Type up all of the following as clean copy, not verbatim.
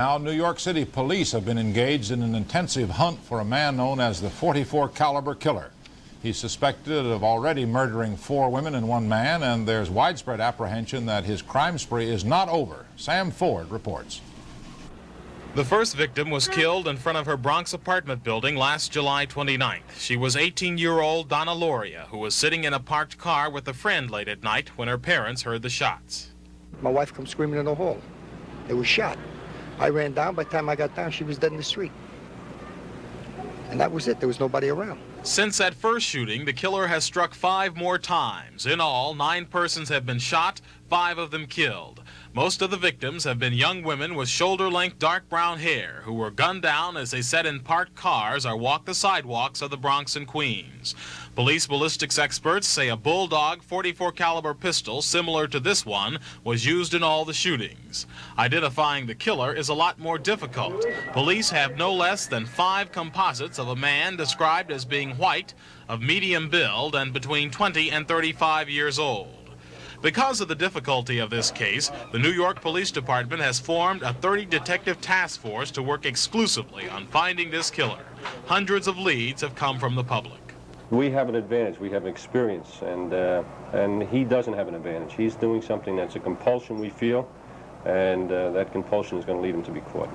Now, New York City police have been engaged in an intensive hunt for a man known as the .44 caliber killer. He's suspected of already murdering 4 women and 1 man, and there's widespread apprehension that his crime spree is not over. Sam Ford reports. The first victim was killed in front of her Bronx apartment building last July 29th. She was 18-year-old Donna Loria, who was sitting in a parked car with a friend late at night when her parents heard the shots. My wife comes screaming in the hall. It was shot. I ran down. By the time I got down, she was dead in the street. And that was it. There was nobody around. Since that first shooting, the killer has struck 5 more times. In all, 9 persons have been shot, 5 of them killed. Most of the victims have been young women with shoulder-length dark brown hair who were gunned down as they sat in parked cars or walked the sidewalks of the Bronx and Queens. Police ballistics experts say a Bulldog .44 caliber pistol similar to this one was used in all the shootings. Identifying the killer is a lot more difficult. Police have no less than 5 composites of a man described as being white, of medium build, and between 20 and 35 years old. Because of the difficulty of this case, the New York Police Department has formed a 30-detective task force to work exclusively on finding this killer. Hundreds of leads have come from the public. We have an advantage. We have experience, and he doesn't have an advantage. He's doing something that's a compulsion, we feel, and that compulsion is going to lead him to be caught.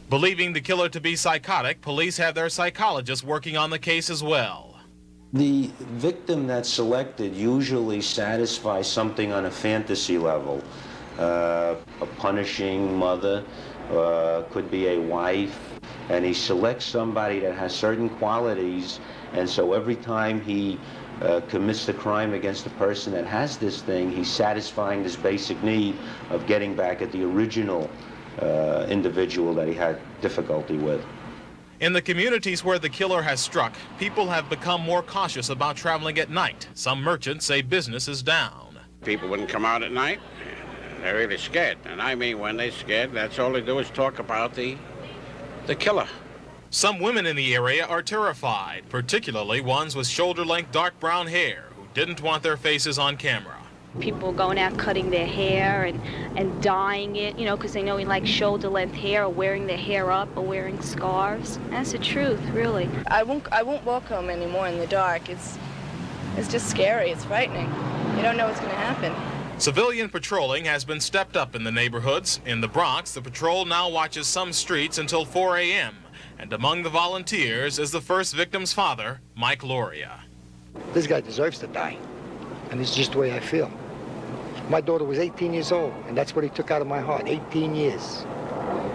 Believing the killer to be psychotic, police have their psychologists working on the case as well. The victim that's selected usually satisfies something on a fantasy level. A punishing mother, could be a wife, and he selects somebody that has certain qualities, and so every time he commits the crime against the person that has this thing, he's satisfying this basic need of getting back at the original individual that he had difficulty with. In the communities where the killer has struck, people have become more cautious about traveling at night. Some merchants say business is down. People wouldn't come out at night. They're really scared. And I mean, when they're scared, that's all they do is talk about the killer. Some women in the area are terrified, particularly ones with shoulder-length dark brown hair who didn't want their faces on camera. People going out cutting their hair and dyeing it, you know, because they know we like shoulder-length hair, or wearing their hair up, or wearing scarves. That's the truth, really. I won't walk home anymore in the dark. It's just scary. It's frightening. You don't know what's going to happen. Civilian patrolling has been stepped up in the neighborhoods. In the Bronx, the patrol now watches some streets until 4 a.m. And among the volunteers is the first victim's father, Mike Loria. This guy deserves to die, and it's just the way I feel. My daughter was 18 years old, and that's what he took out of my heart, 18 years.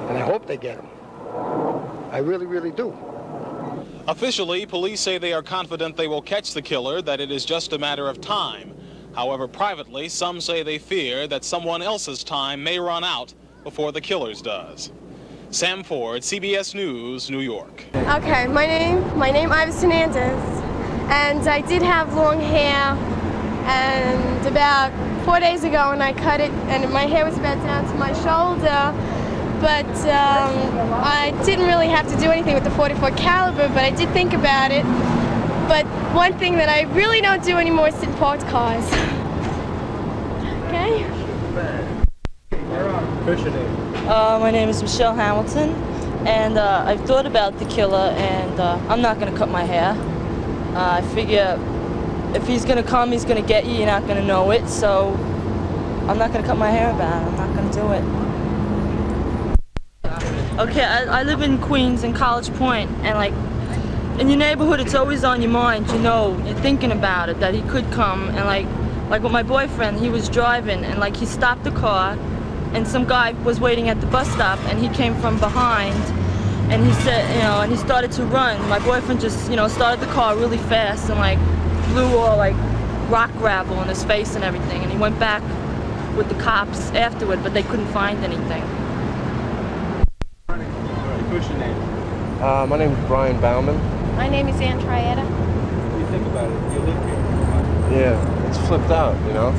And I hope they get him. I really, really do. Officially, police say they are confident they will catch the killer, that it is just a matter of time. However, privately, some say they fear that someone else's time may run out before the killer's does. Sam Ford, CBS News, New York. Okay, my name Ivis Hernandez, and I did have long hair, and about 4 days ago when I cut it, and my hair was about down to my shoulder, but I didn't really have to do anything with the .44 caliber, but I did think about it. But one thing that I really don't do anymore is sit in parked cars. Okay? What's your name? My name is Michelle Hamilton, and I've thought about the killer, and I'm not going to cut my hair. I figure if he's going to come, he's going to get you. You're not going to know it, so I'm not going to cut my hair about it. I'm not going to do it. Okay, I live in Queens in College Point, and like in your neighborhood, it's always on your mind. You know, you're thinking about it, that he could come, and like with my boyfriend, he was driving, and like he stopped the car, and some guy was waiting at the bus stop, and he came from behind, and he said, you know, and he started to run. My boyfriend just, you know, started the car really fast and like blew all like rock gravel in his face and everything, and he went back with the cops afterward, but they couldn't find anything. What's your name? My name is Brian Bauman. My name is Ann Trietta. What do you think about it? You live here? Yeah, it's flipped out, you know.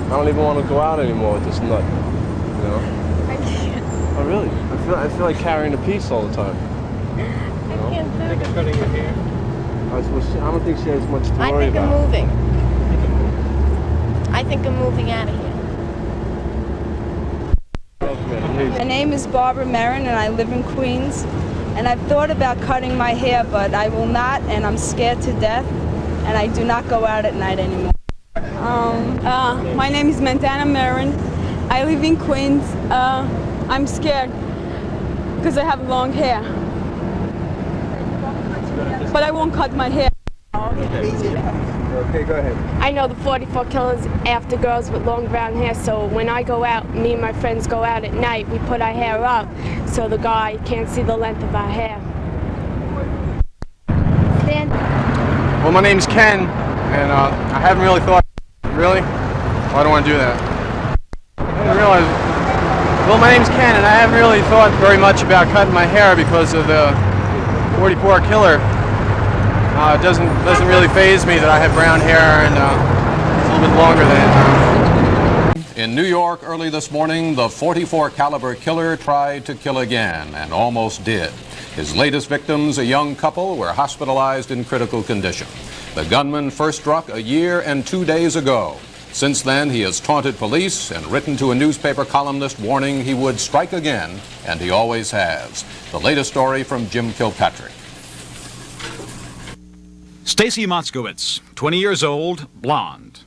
I don't even want to go out anymore with this nut, you know. I can't. Oh, really? I feel like carrying a piece all the time. I can't do it. Cutting your hair? I don't think she has much to worry about. I'm moving. I think I'm moving out of here. behavior. My name is Barbara Merrin, and I live in Queens. And I've thought about cutting my hair, but I will not, and I'm scared to death. And I do not go out at night anymore. My name is Montana Merrin. I live in Queens. I'm scared because I have long hair. But I won't cut my hair. Okay, go ahead. I know the 44 killers after girls with long brown hair, so when I go out, me and my friends go out at night, we put our hair up so the guy can't see the length of our hair. Stan? Well, my name's Ken, and I haven't really thought, really? Well, I don't want to do that. I didn't realize, well, my name's Ken, and I haven't really thought very much about cutting my hair because of the 44 killer. It doesn't really faze me that I have brown hair and it's a little bit longer than it. In New York early this morning, the 44 caliber killer tried to kill again and almost did. His latest victims, a young couple, were hospitalized in critical condition. The gunman first struck a year and 2 days ago. Since then, he has taunted police and written to a newspaper columnist warning he would strike again, and he always has. The latest story from Jim Kilpatrick. Stacy Moskowitz, 20 years old, blonde.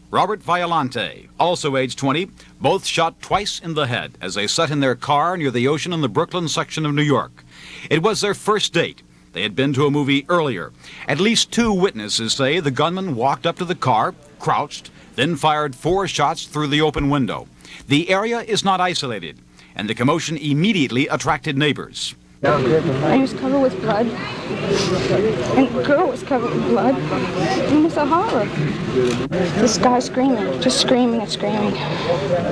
Robert Vigilante, also age 20, both shot twice in the head as they sat in their car near the ocean in the Brooklyn section of New York. It was their first date. They had been to a movie earlier. At least 2 witnesses say the gunman walked up to the car, crouched, then fired 4 shots through the open window. The area is not isolated, and the commotion immediately attracted neighbors. I was covered with blood, and the girl was covered with blood. It was a horror. This guy screaming, just screaming and screaming.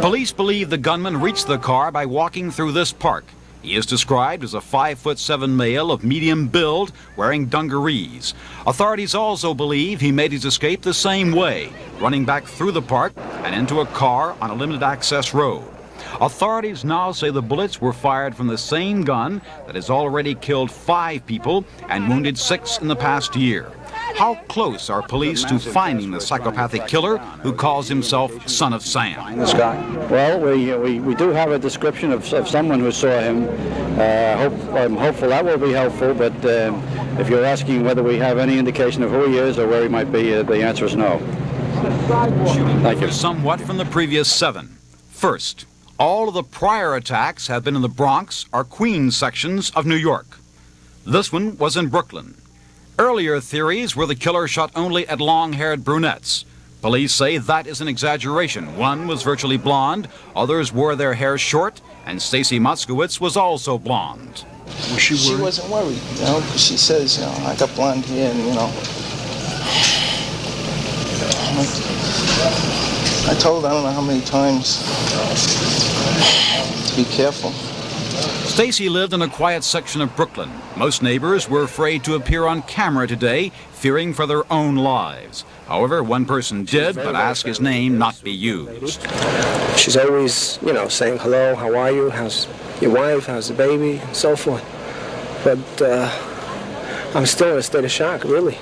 Police believe the gunman reached the car by walking through this park. He is described as a 5'7" male of medium build, wearing dungarees. Authorities also believe he made his escape the same way, running back through the park and into a car on a limited access road. Authorities now say the bullets were fired from the same gun that has already killed 5 people and wounded 6 in the past year. How close are police to finding the psychopathic killer who calls himself Son of Sam? This guy? Well, we do have a description of someone who saw him. I'm hopeful that will be helpful, but if you're asking whether we have any indication of who he is or where he might be, the answer is no. Thank you. Somewhat from the previous 7. First, all of the prior attacks have been in the Bronx or Queens sections of New York. This one was in Brooklyn. Earlier theories were the killer shot only at long-haired brunettes. Police say that is an exaggeration. One was virtually blonde, others wore their hair short, and Stacy Moskowitz was also blonde. Was she worried? She wasn't worried, you know, because she says, you know, I got blonde hair, and, you know, I told her, I don't know how many times, to be careful. Stacy lived in a quiet section of Brooklyn. Most neighbors were afraid to appear on camera today, fearing for their own lives. However, one person did, but asked his name not be used. She's always, you know, saying, hello, how are you? How's your wife? How's the baby? And so forth. But I'm still in a state of shock, really.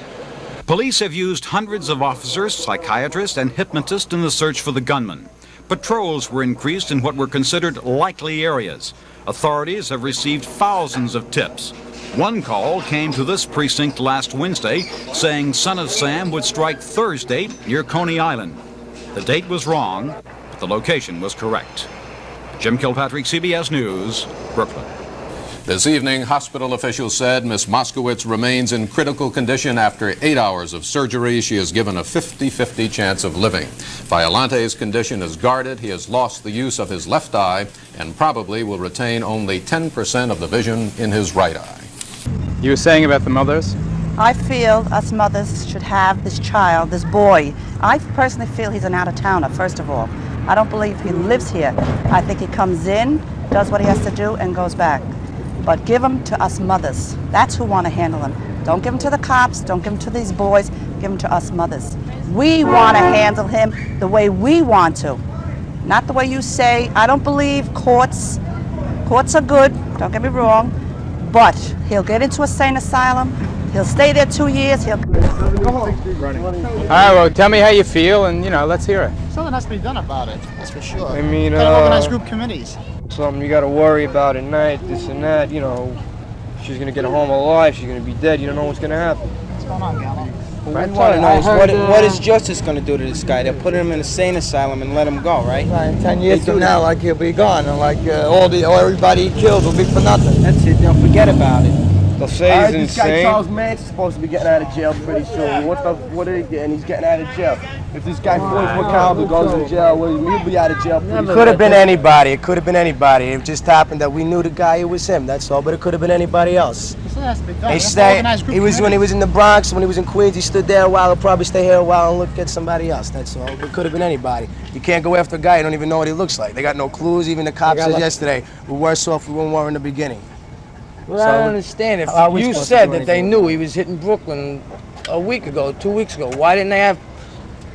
Police have used hundreds of officers, psychiatrists, and hypnotists in the search for the gunman. Patrols were increased in what were considered likely areas. Authorities have received thousands of tips. One call came to this precinct last Wednesday saying Son of Sam would strike Thursday near Coney Island. The date was wrong, but the location was correct. Jim Kilpatrick, CBS News, Brooklyn. This evening, hospital officials said Miss Moskowitz remains in critical condition after 8 hours of surgery. She is given a 50-50 chance of living. Violante's condition is guarded. He has lost the use of his left eye and probably will retain only 10% of the vision in his right eye. You were saying about the mothers? I feel us mothers should have this child, this boy. I personally feel he's an out-of-towner, first of all. I don't believe he lives here. I think he comes in, does what he has to do, and goes back. But give him to us mothers. That's who want to handle him. Don't give him to the cops. Don't give him to these boys. Give him to us mothers. We want to handle him the way we want to, not the way you say. I don't believe courts. Courts are good. Don't get me wrong. But he'll get into a sane asylum. He'll stay there 2 years. He'll go home. All right, well, tell me how you feel, and, you know, let's hear it. Something has to be done about it, that's for sure. I mean, organize group committees. something you got to worry about at night, this and that, you know. She's going to get home alive, she's going to be dead, you don't know what's going to happen. What's going on, Gallo? What I want to know is what is justice going to do to this guy? They're putting him in an insane asylum and let him go, right? Right, 10 years from now, like, he'll be gone, and like everybody he kills will be for nothing. That's it, they'll forget about it. They'll say he's This guy insane. Charles Manson's supposed to be getting out of jail pretty soon. What are they getting? He's getting out of jail. If this guy Floyd McCallum goes in jail, he'll be out of jail pretty soon. It could have been anybody. It could have been anybody. It just happened that we knew the guy. It was him. That's all. But it could have been anybody else. They stay. He was when he was in the Bronx. When he was in Queens, he stood there a while. He'll probably stay here a while and look at somebody else. That's all. It could have been anybody. You can't go after a guy you don't even know what he looks like. They got no clues. Even the cops said yesterday, we're worse off we weren't in the beginning. Well, I don't understand. If you said that they knew he was hitting Brooklyn a week ago, 2 weeks ago, why didn't they have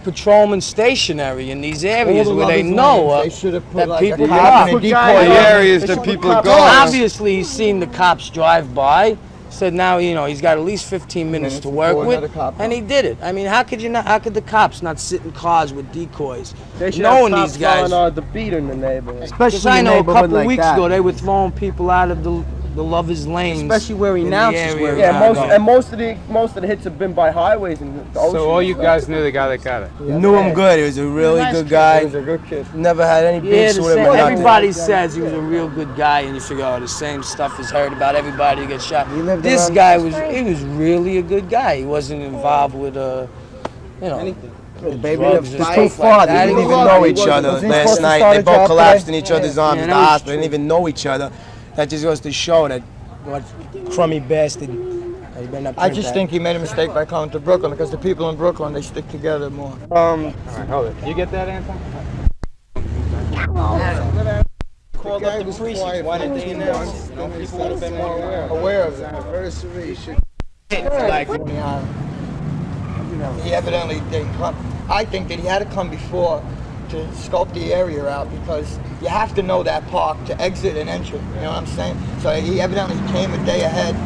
patrolmen stationary in these areas where they know that people are decoy areas that people go. Obviously, he's seen the cops drive by. Said now, you know, he's got at least 15 minutes to work with, and he did it. I mean, how could you not? How could the cops not sit in cars with decoys, knowing these guys? On the beat in the neighborhood. Especially I know a couple of weeks ago they were throwing people out of the lovers' lanes. Especially where he announces where. Yeah, most of the hits have been by highways and the ocean. So all you guys knew the guy that got it? You knew him good. He was a really good guy. He was a good kid. Never had any beefs with him. Everybody says he was a real good guy, and you figure, oh, the same stuff is heard about everybody who gets shot. This guy was really a good guy. He wasn't involved with anything. Baby, it's too far. They didn't even know each other last night. They both collapsed in each other's arms in the hospital. They didn't even know each other. That just goes to show that what crummy bastard. I just think he made a mistake by coming to Brooklyn because the people in Brooklyn, they stick together more. All right, hold it. You get that, Anton? Called up the police. Why didn't they announce it? People would have been more aware of it. Anniversary should. Like, he evidently didn't come. I think that he had to come before to scope the area out because you have to know that park to exit and enter. You know what I'm saying? So he evidently came a day ahead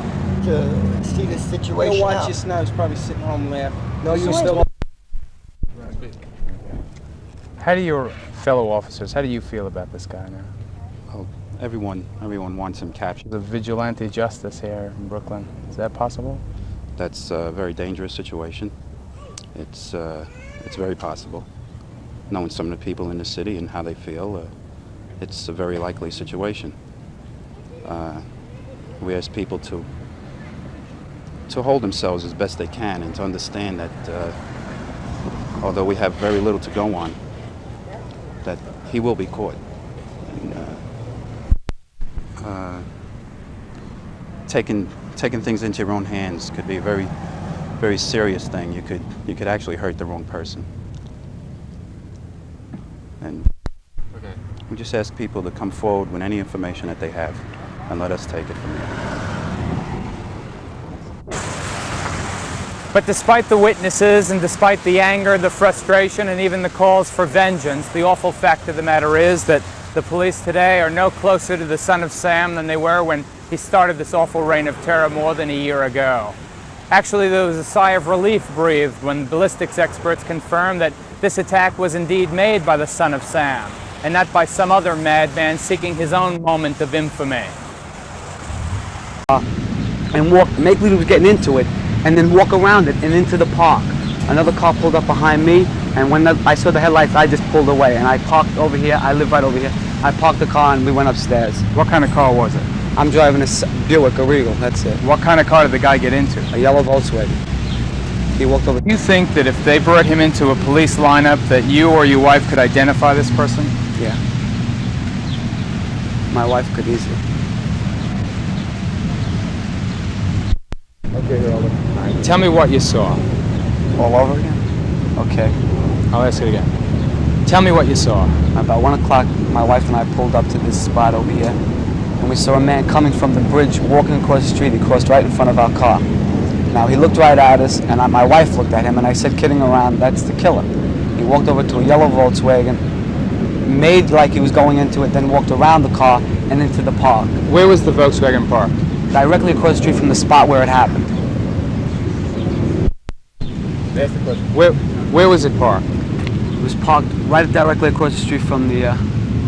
to see this situation He'll watch out. this now. He's probably sitting home laughing. No, you still. How do your fellow officers, how do you feel about this guy now? Well, everyone wants him captured. The vigilante justice here in Brooklyn, is that possible? That's a very dangerous situation. It's very possible. Knowing some of the people in the city and how they feel, it's a very likely situation. We ask people to hold themselves as best they can and to understand that although we have very little to go on, that he will be caught. And, taking things into your own hands could be a very, very serious thing. You could actually hurt the wrong person. And we just ask people to come forward with any information that they have and let us take it from there. But despite the witnesses and despite the anger, the frustration, and even the calls for vengeance, the awful fact of the matter is that the police today are no closer to the son of Sam than they were when he started this awful reign of terror more than a year ago. Actually, there was a sigh of relief breathed when ballistics experts confirmed that this attack was indeed made by the son of Sam, and not by some other madman seeking his own moment of infamy. And make believe he was getting into it, and then walk around it and into the park. Another car pulled up behind me, and when I saw the headlights, I just pulled away. And I parked over here. I live right over here. I parked the car and we went upstairs. What kind of car was it? I'm driving a Buick, a Regal, that's it. What kind of car did the guy get into? A yellow Volkswagen. He walked over. Do you think that if they brought him into a police lineup that you or your wife could identify this person? Yeah. My wife could easily. Okay, tell me what you saw. All over again? Okay, I'll ask it again. Tell me what you saw. About 1 o'clock, my wife and I pulled up to this spot over here, and we saw a man coming from the bridge, walking across the street. He crossed right in front of our car. Now, he looked right at us, and my wife looked at him, and I said, kidding around, that's the killer. He walked over to a yellow Volkswagen, made like he was going into it, then walked around the car and into the park. Where was the Volkswagen parked? Directly across the street from the spot where it happened. That's the question. Where was it parked? It was parked right directly across the street from the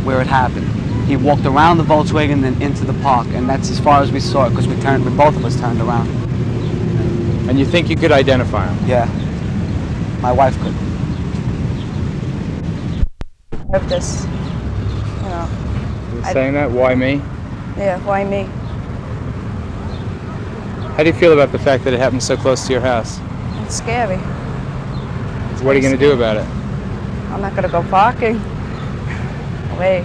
where it happened. He walked around the Volkswagen and into the park, and that's as far as we saw it because we both of us turned around. And you think you could identify him? Yeah, my wife could. Of this, you know. You're saying that? Why me? Yeah, why me? How do you feel about the fact that it happened so close to your house? It's scary. What are you going to do about it? I'm not going to go parking. Away.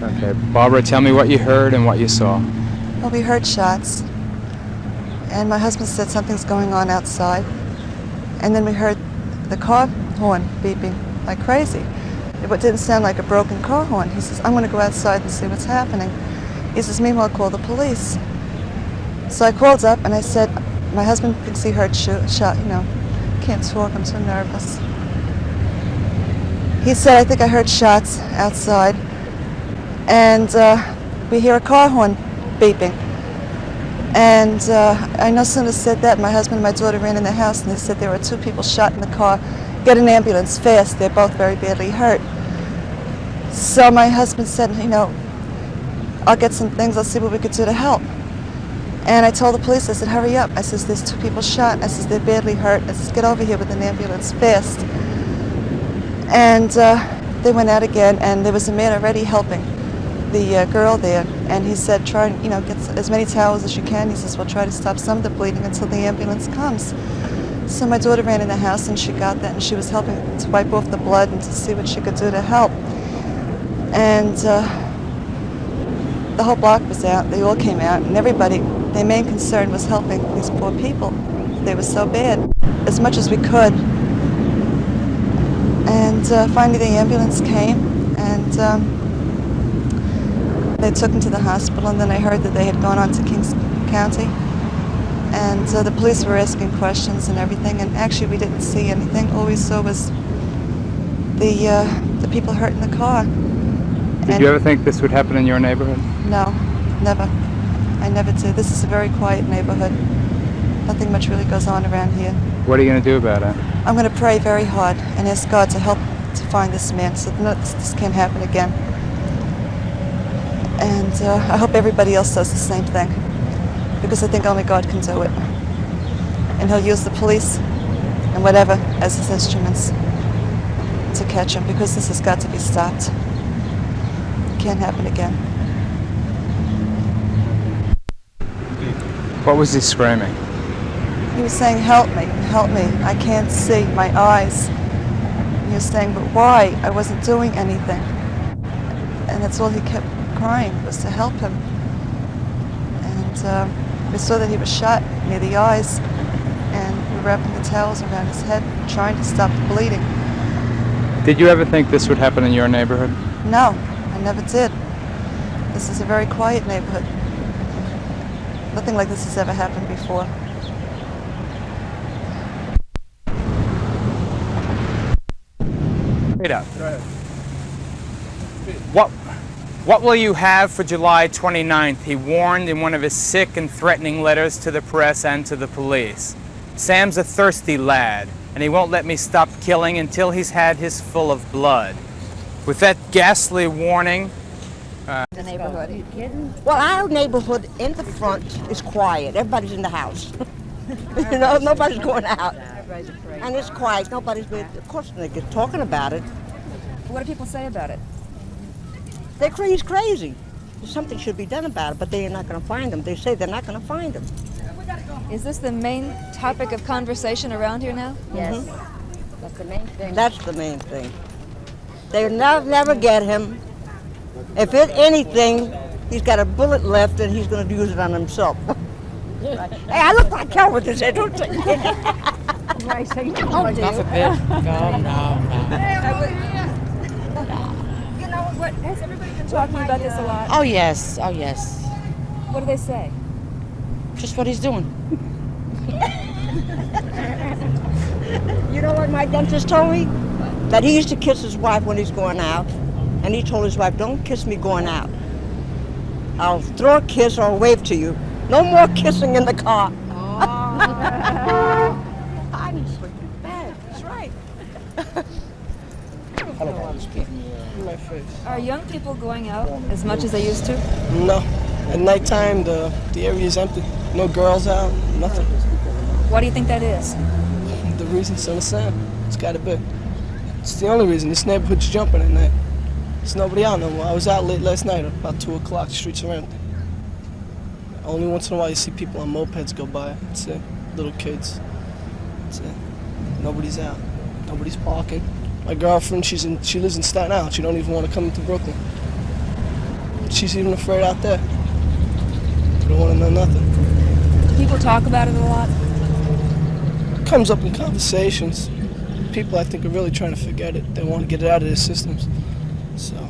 Okay, Barbara, tell me what you heard and what you saw. Well, we heard shots, and my husband said something's going on outside, and then we heard the car horn beeping like crazy. It didn't sound like a broken car horn. He says, I'm going to go outside and see what's happening. He says, meanwhile, call the police. So I called up and I said, my husband thinks he heard shot, you know, can't talk, I'm so nervous. He said, I think I heard shots outside, and we hear a car horn beeping. And I no sooner said that, my husband and my daughter ran in the house and they said there were 2 people shot in the car. Get an ambulance fast, they're both very badly hurt. So my husband said, you know, I'll get some things, I'll see what we could do to help. And I told the police, I said, hurry up. I says, there's 2 people shot. I says, they're badly hurt. I says, get over here with an ambulance fast. And they went out again, and there was a man already helping the girl there. And he said, try and, you know, get as many towels as you can. He says, we'll try to stop some of the bleeding until the ambulance comes. So my daughter ran in the house, and she got that, and she was helping to wipe off the blood and to see what she could do to help. And the whole block was out. They all came out, and everybody, their main concern was helping these poor people. They were so bad, as much as we could. And finally the ambulance came, and they took him to the hospital, and then I heard that they had gone on to Kings County. And the police were asking questions and everything, and actually we didn't see anything. All we saw was the people hurt in the car. Did you ever think this would happen in your neighborhood? No, never. I never did. This is a very quiet neighborhood. Nothing much really goes on around here. What are you going to do about it? I'm going to pray very hard and ask God to help to find this man so that this can't happen again. And I hope everybody else does the same thing, because I think only God can do it. And he'll use the police and whatever as his instruments to catch him, because this has got to be stopped. It can't happen again. What was he screaming? He was saying, help me, I can't see, my eyes. And he was saying, but why? I wasn't doing anything. And that's all he kept crying, was to help him. And we saw that he was shot near the eyes, and we were wrapping the towels around his head, trying to stop the bleeding. Did you ever think this would happen in your neighborhood? No, I never did. This is a very quiet neighborhood. Nothing like this has ever happened before. Wait up. What will you have for July 29th? He warned in one of his sick and threatening letters to the press and to the police. Sam's a thirsty lad, and he won't let me stop killing until he's had his full of blood. With that ghastly warning, the neighborhood. Are you kidding? Well, our neighborhood in the front is quiet. Everybody's in the house. You know, nobody's going out. Everybody's afraid. And it's quiet. Nobody's, of course, they get talking about it. What do people say about it? They're crazy. Something should be done about it, but they are not going to find them. They say they're not going to find them. Is this the main topic of conversation around here now? Yes. That's the main thing. That's the main thing. They'll never get him. If it's anything, he's got a bullet left and he's going to use it on himself. Right. Hey, I look like hell with this head, don't you? Oh, dear. God forbid. No. You know what? Has everybody been talking about this a lot? Oh, yes. Oh, yes. What do they say? Just what he's doing. You know what my dentist told me? That he used to kiss his wife when he's going out. And he told his wife, don't kiss me going out. I'll throw a kiss or wave to you. No more kissing in the car. I'm bad. That's right. my face. Are young people going out as much as they used to? No. At nighttime, the area is empty. No girls out, nothing. Why do you think that is? The reason's still the same. It's got to be. It's the only reason. This neighborhood's jumping at night. There's nobody out no more. I was out late last night, about 2 o'clock. The streets are empty. Only once in a while you see people on mopeds go by. That's it. Little kids. That's it. Nobody's out. Nobody's parking. My girlfriend, she lives in Staten Island. She don't even want to come into Brooklyn. She's even afraid out there. They don't want to know nothing. People talk about it a lot. It comes up in conversations. People, I think, are really trying to forget it. They want to get it out of their systems. So.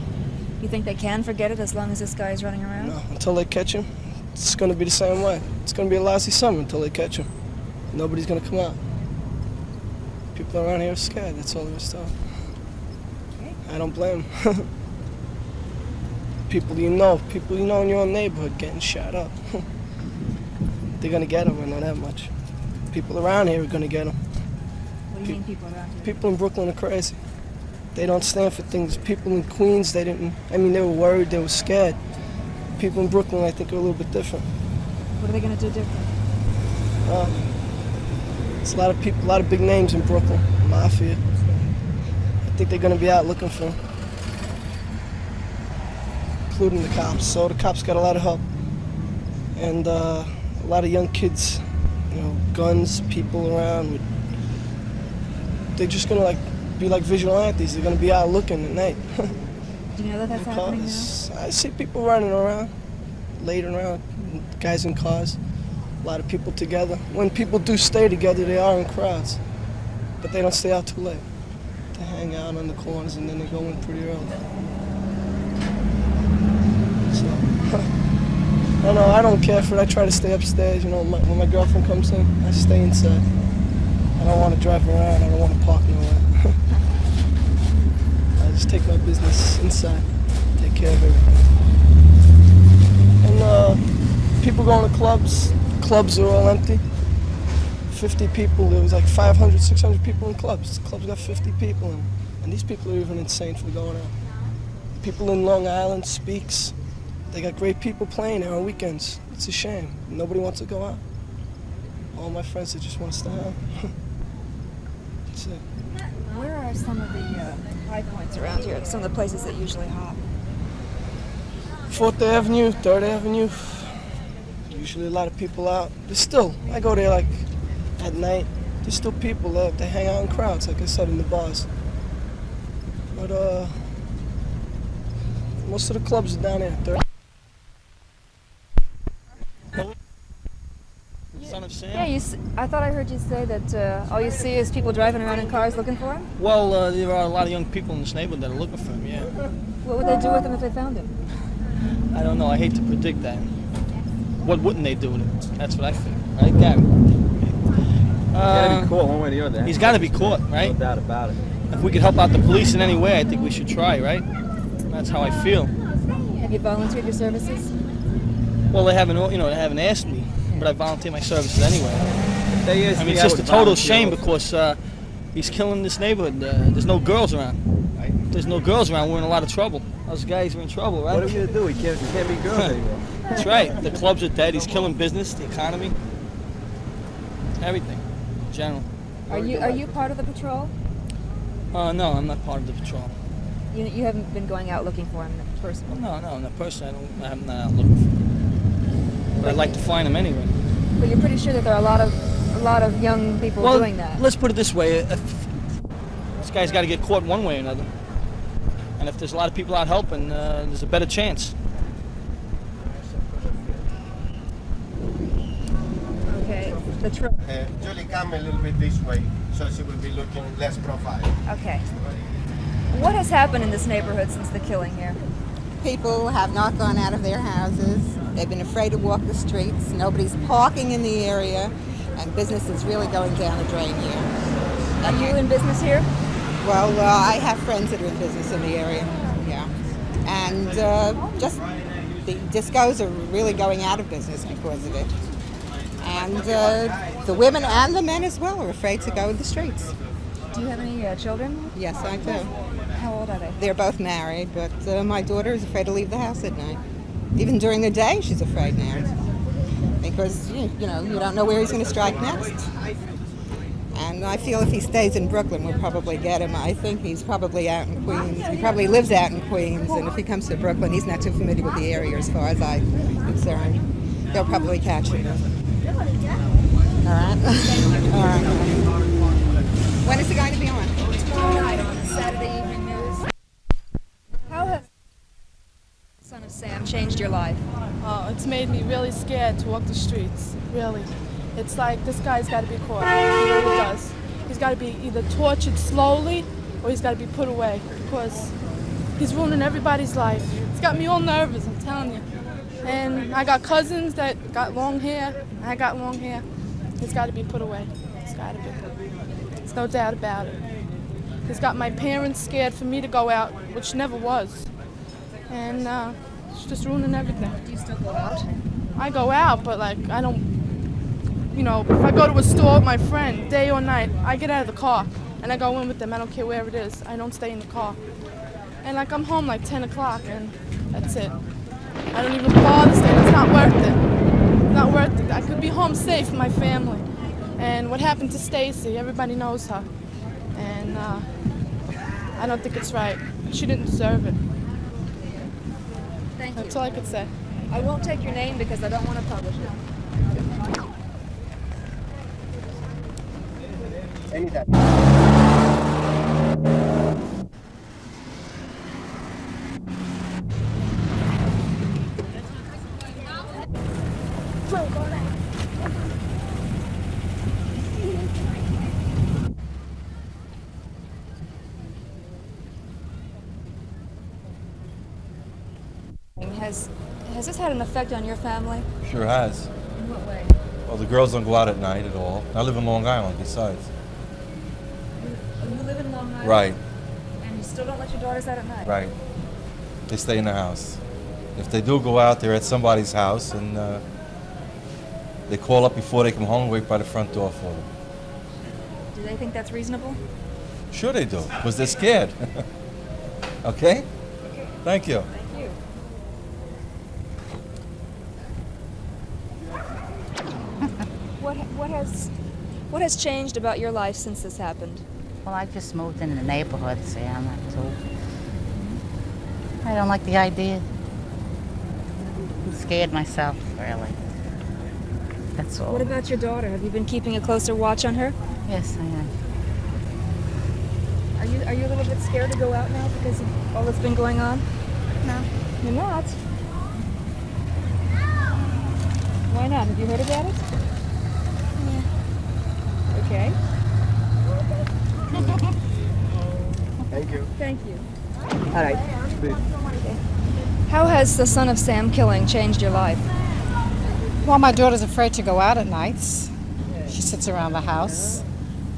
You think they can forget it as long as this guy is running around? No, until they catch him, it's going to be the same way. It's going to be a lousy summer until they catch him. Nobody's going to come out. People around here are scared. That's all there is to it. I don't blame them. People you know in your own neighborhood getting shot up. They're going to get them, I know that much. People around here are going to get them. What do you mean people around here? People in Brooklyn are crazy. They don't stand for things. People in Queens, they were worried, they were scared. People in Brooklyn, I think, are a little bit different. What are they going to do different? There's a lot of people, a lot of big names in Brooklyn, mafia. I think they're going to be out looking for them, including the cops. So the cops got a lot of help. And a lot of young kids, guns, people around. They're just going to be like vigilantes. They're going to be out looking at night. Do you know that that's happening now? I see people running around, lading around, guys in cars. A lot of people together. When people do stay together, they are in crowds, but they don't stay out too late. They hang out on the corners and then they go in pretty early. So, I don't know, I don't care for it. I try to stay upstairs. When my girlfriend comes in, I stay inside. I don't want to drive around. I don't want to park nowhere. I just take my business inside, take care of everything. And people going to clubs. Clubs are all empty. 50 people, there was like 500, 600 people in clubs. The clubs got 50 people in them. And these people are even insane for going out. People in Long Island, Speaks, they got great people playing there on weekends. It's a shame. Nobody wants to go out. All my friends, they just want to stay home. That's it. Where are some of the high points around here? Some of the places that usually hop? 4th Avenue, 3rd Avenue. Usually a lot of people out. There's still, I go there at night. There's still people there. They hang out in crowds, like I said, in the bars. But most of the clubs are down there. Son of Sam? Yeah, I thought I heard you say that all you see is people driving around in cars looking for him? Well, there are a lot of young people in this neighborhood that are looking for him, yeah. What would they do with him if they found him? I don't know. I hate to predict that. What wouldn't they do with him? That's what I think. Right, Gary? He's got to be caught one way or the other. He's got to be caught, right? No doubt about it. If we could help out the police in any way, I think we should try, right? That's how I feel. Have you volunteered your services? Well, they haven't asked me, but I volunteer my services anyway. I mean, it's just a total shame because he's killing this neighborhood. There's no girls around. If there's no girls around, we're in a lot of trouble. Those guys are in trouble, right? What are we going to do? We can't be girls anymore. That's right. The clubs are dead. He's killing business, the economy, everything in general. Are you part of the patrol? No, I'm not part of the patrol. You haven't been going out looking for him personally? No, not personally. I'm not out looking for him. But I'd like to find him anyway. But you're pretty sure that there are a lot of young people doing that. Let's put it this way: this guy's got to get caught one way or another. And if there's a lot of people out helping, there's a better chance. Okay, the truck. Julie, come a little bit this way, so she will be looking less profile. Okay. What has happened in this neighborhood since the killing here? People have not gone out of their houses. They've been afraid to walk the streets. Nobody's parking in the area, and business is really going down the drain here. Are you in business here? Well, I have friends that are in business in the area, yeah. And just the discos are really going out of business because of it. And the women and the men as well are afraid to go in the streets. Do you have any children? Yes, I do. How old are they? They're both married, but my daughter is afraid to leave the house at night. Even during the day, she's afraid now. Because, you don't know where he's going to strike next. And I feel if he stays in Brooklyn, we'll probably get him. I think he's probably out in Queens. He probably lives out in Queens, and if he comes to Brooklyn, he's not too familiar with the area as far as I'm concerned. They'll probably catch him. All right? All right. When is it going to be on? Tonight on Saturday Evening News. How has Son of Sam changed your life? It's made me really scared to walk the streets, really. It's like this guy's got to be caught. He really does. He's got to be either tortured slowly or he's got to be put away because he's ruining everybody's life. It's got me all nervous, I'm telling you. And I got cousins that got long hair. I got long hair. He's got to be put away. It's got to be. There's no doubt about it. He's got my parents scared for me to go out, which never was. And it's just ruining everything. Do you still go out? I go out, but like I don't. If I go to a store with my friend, day or night, I get out of the car and I go in with them. I don't care where it is. I don't stay in the car. And like I'm home like 10 o'clock and that's it. I don't even bother staying. It's not worth it. It's not worth it. I could be home safe with my family. And what happened to Stacy, everybody knows her. And I don't think it's right. She didn't deserve it. Thank you. That's all I could say. I won't take your name because I don't want to publish it. Has this had an effect on your family? Sure has. In what way? Well, the girls don't go out at night at all. I live in Long Island, besides. You live in Long Island? Right, And you still don't let your daughters out at night? right. They stay in the house. If they do go out, they're at somebody's house, and they call up before they come home and wait by the front door for them. Do they think that's reasonable? Sure they do, because they're scared. Okay? Thank you. Thank you. What has changed about your life since this happened? Well, I just moved in the neighborhood, see, I'm not too... I don't like the idea. I'm scared myself, really. That's all. What about your daughter? Have you been keeping a closer watch on her? Yes, I am. Are you a little bit scared to go out now because of all that's been going on? No. You're not? Why not? Have you heard about it? Yeah. Okay. Thank you. Thank you. All right. How has the Son of Sam killing changed your life? Well, my daughter's afraid to go out at nights. She sits around the house.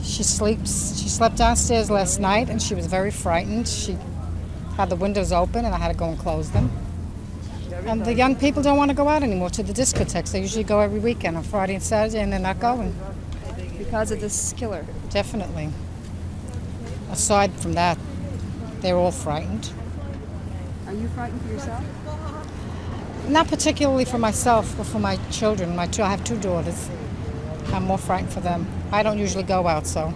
She sleeps. She slept downstairs last night and she was very frightened. She had the windows open and I had to go and close them. And the young people don't want to go out anymore to the discotheques. They usually go every weekend on Friday and Saturday and they're not going. Because of this killer? Definitely. Aside from that, they're all frightened. Are you frightened for yourself? Not particularly for myself, but for my children. I have two daughters. I'm more frightened for them. I don't usually go out, so.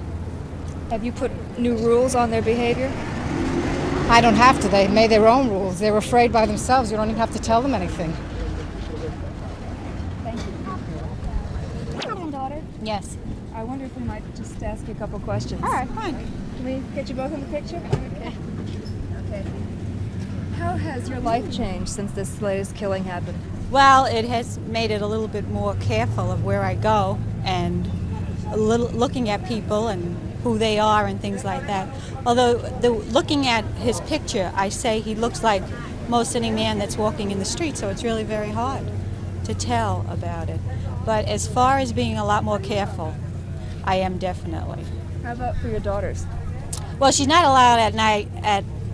Have you put new rules on their behavior? I don't have to. They made their own rules. They're afraid by themselves. You don't even have to tell them anything. Thank you. Daughter? Yes. I wonder if we might just ask you a couple questions. All right, fine. Can we get you both in the picture? Okay. Okay. How has your life changed since this latest killing happened? Well, it has made it a little bit more careful of where I go and a little looking at people and who they are and things like that. Although looking at his picture, I say he looks like most any man that's walking in the street, so it's really very hard to tell about it. But as far as being a lot more careful, I am definitely. How about for your daughters? Well, she's not allowed at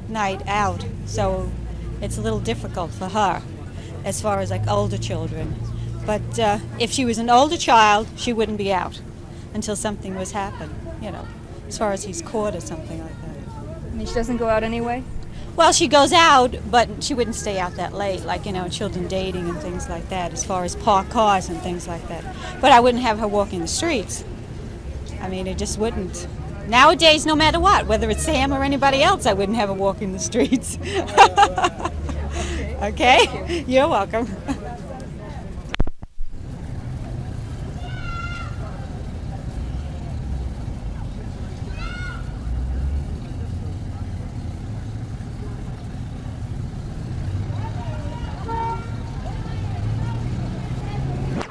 night out, so it's a little difficult for her as far as like older children. But if she was an older child, she wouldn't be out until something was happened, you know, as far as he's caught or something like that. mean, she doesn't go out anyway? Well, she goes out, but she wouldn't stay out that late, like, you know, children dating and things like that, as far as parked cars and things like that. But I wouldn't have her walking the streets. I mean, it just wouldn't. Nowadays, no matter what, whether it's Sam or anybody else, I wouldn't have her walking the streets. Okay? You're welcome.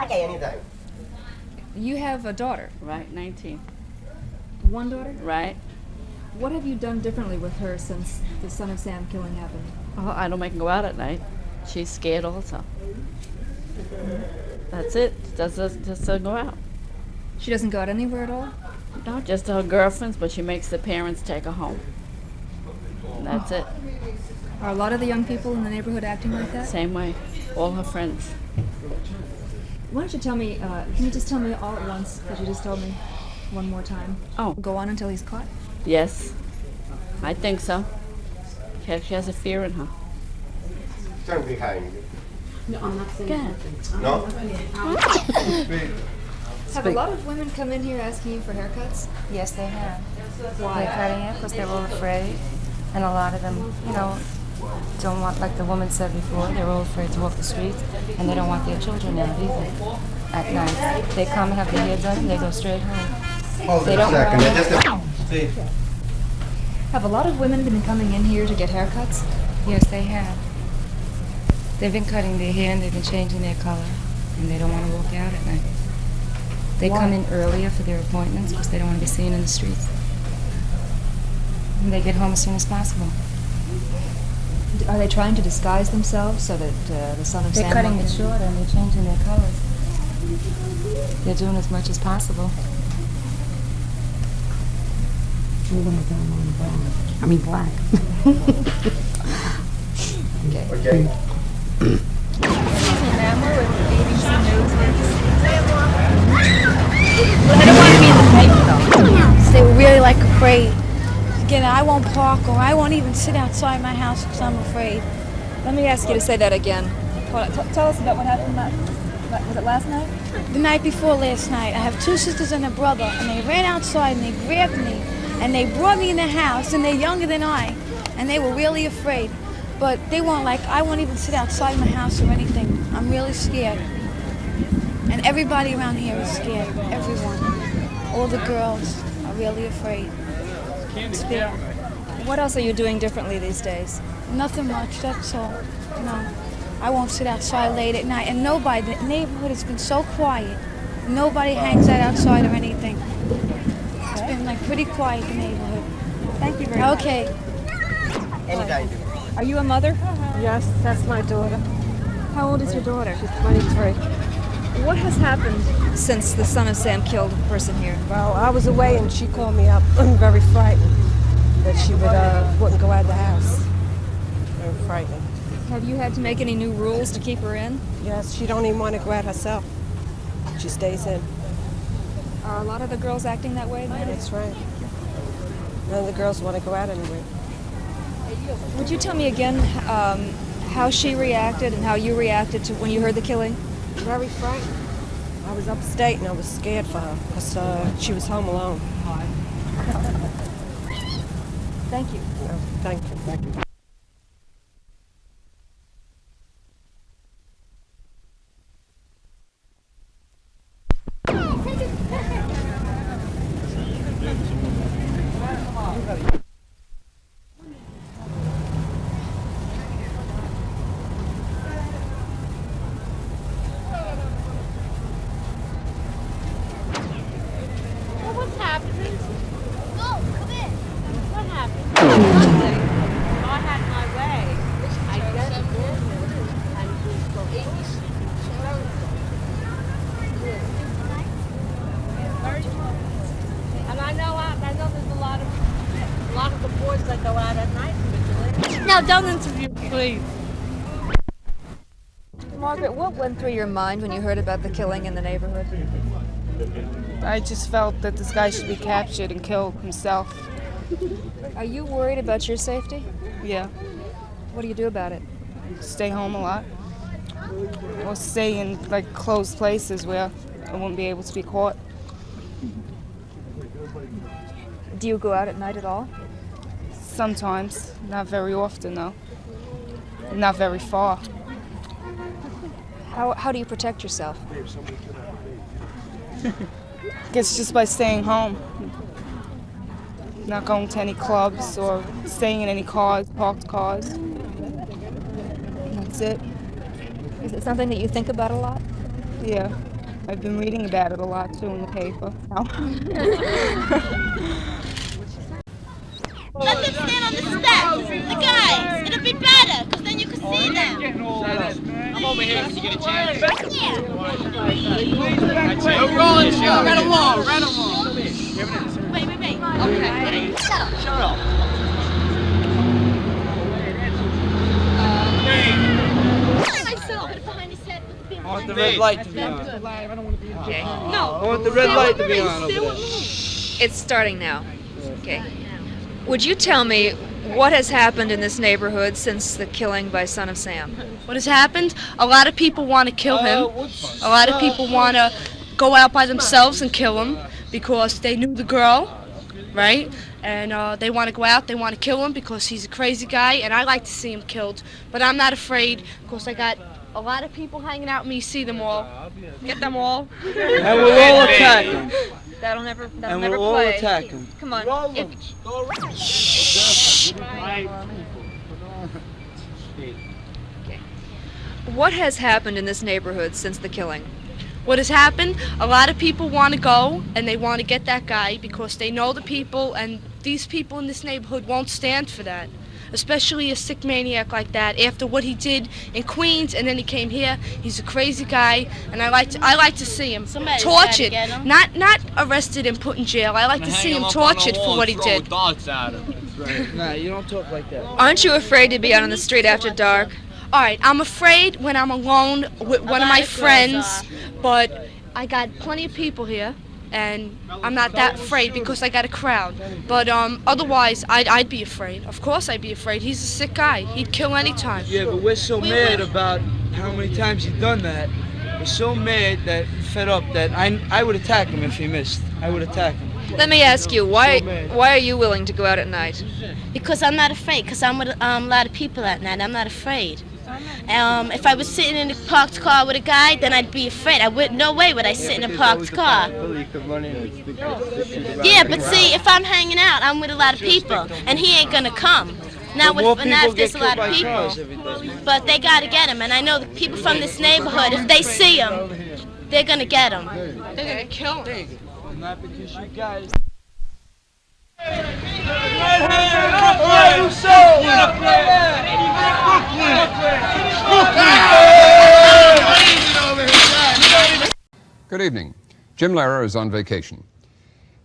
Okay, anything. You have a daughter. Right, 19. One daughter? Right. What have you done differently with her since the Son of Sam killing happened? Oh, I don't make her go out at night. She's scared also. That's it. Just doesn't go out. She doesn't go out anywhere at all? No, just to her girlfriends, but she makes the parents take her home. And that's it. Are a lot of the young people in the neighborhood acting like that? Same way. All her friends. Why don't you tell me, can you just tell me all at once, because you just told me one more time? Oh. Go on until he's caught? Yes. I think so. She has a fear in her. Turn behind you. No, I'm not saying No? Have a lot of women come in here asking you for haircuts? Yes, they have. Why? They're cutting it because they're all afraid. And a lot of them, you know, don't want, like the woman said before, they're all afraid to walk the streets. And they don't want their children out either at night. They come, have their hair done, and they go straight home. Hold They it a don't second. want- Have a lot of women been coming in here to get haircuts? Yes, they have. They've been cutting their hair and they've been changing their color. And they don't want to walk out at night. They come in earlier for their appointments because they don't want to be seen in the streets. And they get home as soon as possible. Are they trying to disguise themselves so that the Son of Sam... They're cutting it shorter and they're changing their colors. They're doing as much as possible. We're gonna go on brown. I mean black. Okay. Ma'am, we're with ABC News. I don't want to be in the paper though. They were really like afraid. Again, I won't park or I won't even sit outside my house because I'm afraid. Let me ask you to say that again. Tell us about what happened was it last night? The night before last night, I have two sisters and a brother, and they ran outside and they grabbed me and they brought me in the house, and they're younger than I, and they were really afraid. But they weren't like, I won't even sit outside my house or anything. I'm really scared. And everybody around here is scared. Everyone. All the girls are really afraid. It's big. What else are you doing differently these days? Nothing much, that's all. No. I won't sit outside late at night. And nobody, the neighborhood has been so quiet. Nobody hangs out outside or anything. It's been like pretty quiet, the neighborhood. Thank you very much. Okay. Anytime. Are you a mother? Yes, that's my daughter. How old is your daughter? She's 23. What has happened since the Son of Sam killed a person here? Well, I was away and she called me up very frightened that she wouldn't go out of the house. Very frightening. Have you had to make any new rules to keep her in? Yes, she don't even want to go out herself. She stays in. Are a lot of the girls acting that way now? That's right. None of the girls want to go out anyway. Would you tell me again how she reacted and how you reacted to when you heard the killing? Very frightened. I was upstate and I was scared for her because she was home alone. Thank you. Thank you. Thank you. What's happening? No, come in. What happened? Nothing. I had my way. I just did. And we go ABC. And I know there's a lot of the boys that go out at night. Now don't interview, please. Margaret, what went through your mind when you heard about the killing in the neighborhood? I just felt that this guy should be captured and killed himself. Are you worried about your safety? Yeah. What do you do about it? Stay home a lot. Or stay in like closed places where I won't be able to be caught. Do you go out at night at all? Sometimes. Not very often though. Not very far. How do you protect yourself? Guess just by staying home. Not going to any clubs or staying in any cars, parked cars. That's it. Is it something that you think about a lot? Yeah. I've been reading about it a lot too in the paper. Let them stand on the steps. The guys. It'll be better, because then you can see them. I'm over here if you get a chance. Yeah. We're rolling. Right along. Wait. Okay. Shut up. I want the red light to be on. Okay. I want the red light to be on over there. It's starting now. Okay. Would you tell me what has happened in this neighborhood since the killing by Son of Sam? What has happened? A lot of people want to kill him. A lot of people want to go out by themselves and kill him because they knew the girl, right? And they want to go out, they want to kill him because he's a crazy guy, and I like to see him killed. But I'm not afraid because I got a lot of people hanging out with me, see them all. Get them all. And we'll all attack him. That'll never And we'll all play. attack him. Come on. What has happened in this neighborhood since the killing? What has happened? A lot of people want to go and they want to get that guy because they know the people, and these people in this neighborhood won't stand for that. Especially a sick maniac like that. After what he did in Queens, and then he came here, he's a crazy guy, and I like to see him tortured, not arrested and put in jail. I like to see him tortured for what he did. Nah, you don't talk like that. Aren't you afraid to be out on the street after dark? All right, I'm afraid when I'm alone with one of my friends, but I got plenty of people here, and I'm not that afraid because I got a crowd. But otherwise, I'd be afraid. Of course I'd be afraid. He's a sick guy. He'd kill any time. Yeah, but we're so mad about how many times he's done that. We're so mad that fed up that I would attack him if he missed. I would attack him. Let me ask you, why are you willing to go out at night? Because I'm not afraid, because I'm with a lot of people at night. I'm not afraid. If I was sitting in a parked car with a guy, then I'd be afraid. No way would I sit in a parked car. Yeah, but see, if I'm hanging out, I'm with a lot of people, and he ain't gonna come. Not if there's a lot of people. But they gotta get him, and I know the people from this neighborhood, if they see him, they're gonna get him. They're gonna kill him. Not because you guys. Good evening. Jim Lehrer is on vacation.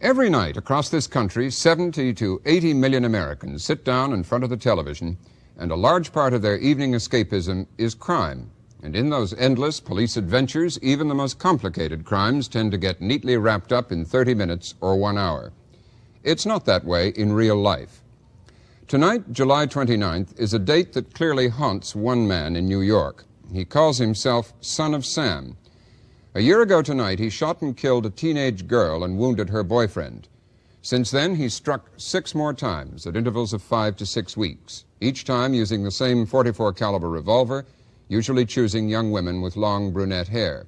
Every night across this country, 70 to 80 million Americans sit down in front of the television, and a large part of their evening escapism is crime. And in those endless police adventures, even the most complicated crimes tend to get neatly wrapped up in 30 minutes or 1 hour. It's not that way in real life. Tonight, July 29th, is a date that clearly haunts one man in New York. He calls himself Son of Sam. A year ago tonight, he shot and killed a teenage girl and wounded her boyfriend. Since then, he struck 6 more times at intervals of 5 to 6 weeks, each time using the same .44 caliber revolver, usually choosing young women with long brunette hair.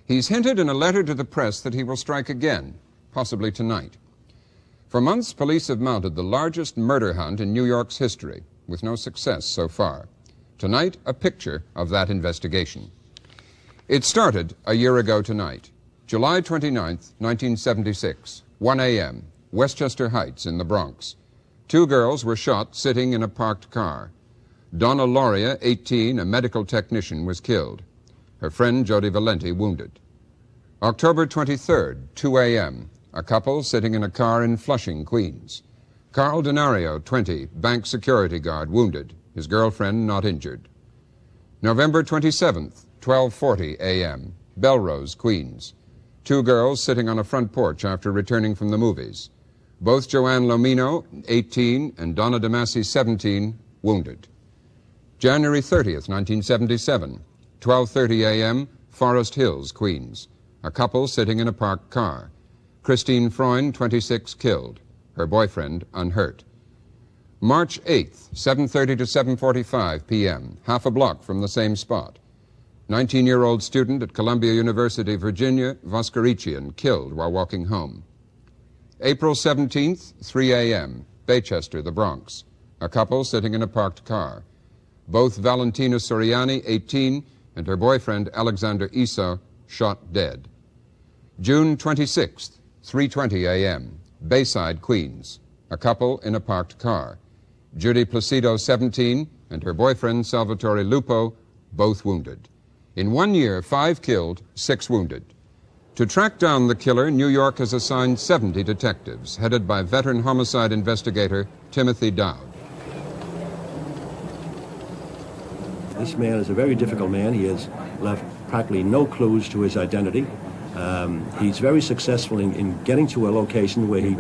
He's hinted in a letter to the press that he will strike again, possibly tonight. For months, police have mounted the largest murder hunt in New York's history, with no success so far. Tonight, a picture of that investigation. It started a year ago tonight, July 29th, 1976, 1 a.m., Westchester Heights in the Bronx. 2 girls were shot sitting in a parked car. Donna Lauria, 18, a medical technician, was killed. Her friend, Jody Valenti, wounded. October 23rd, 2 a.m., a couple sitting in a car in Flushing, Queens. Carl Denario, 20, bank security guard, wounded. His girlfriend not injured. November 27th, 12:40 a.m., Belrose, Queens. 2 girls sitting on a front porch after returning from the movies. Both Joanne Lomino, 18, and Donna DeMasi, 17, wounded. January 30th, 1977, 12:30 a.m., Forest Hills, Queens. A couple sitting in a parked car. Christine Freund, 26, killed. Her boyfriend unhurt. March 8th, 7:30 to 7:45 p.m., half a block from the same spot. 19-year-old student at Columbia University, Virginia, Voskerichian, killed while walking home. April 17th, 3 a.m., Baychester, the Bronx. A couple sitting in a parked car. Both Valentina Soriani, 18, and her boyfriend Alexander Issa, shot dead. June 26th, 3:20 a.m., Bayside, Queens. A couple in a parked car. Judy Placido, 17, and her boyfriend Salvatore Lupo, both wounded. In 1 year, 5 killed, 6 wounded. To track down the killer, New York has assigned 70 detectives, headed by veteran homicide investigator Timothy Dowd. This man is a very difficult man. He has left practically no clues to his identity. He's very successful in getting to a location where he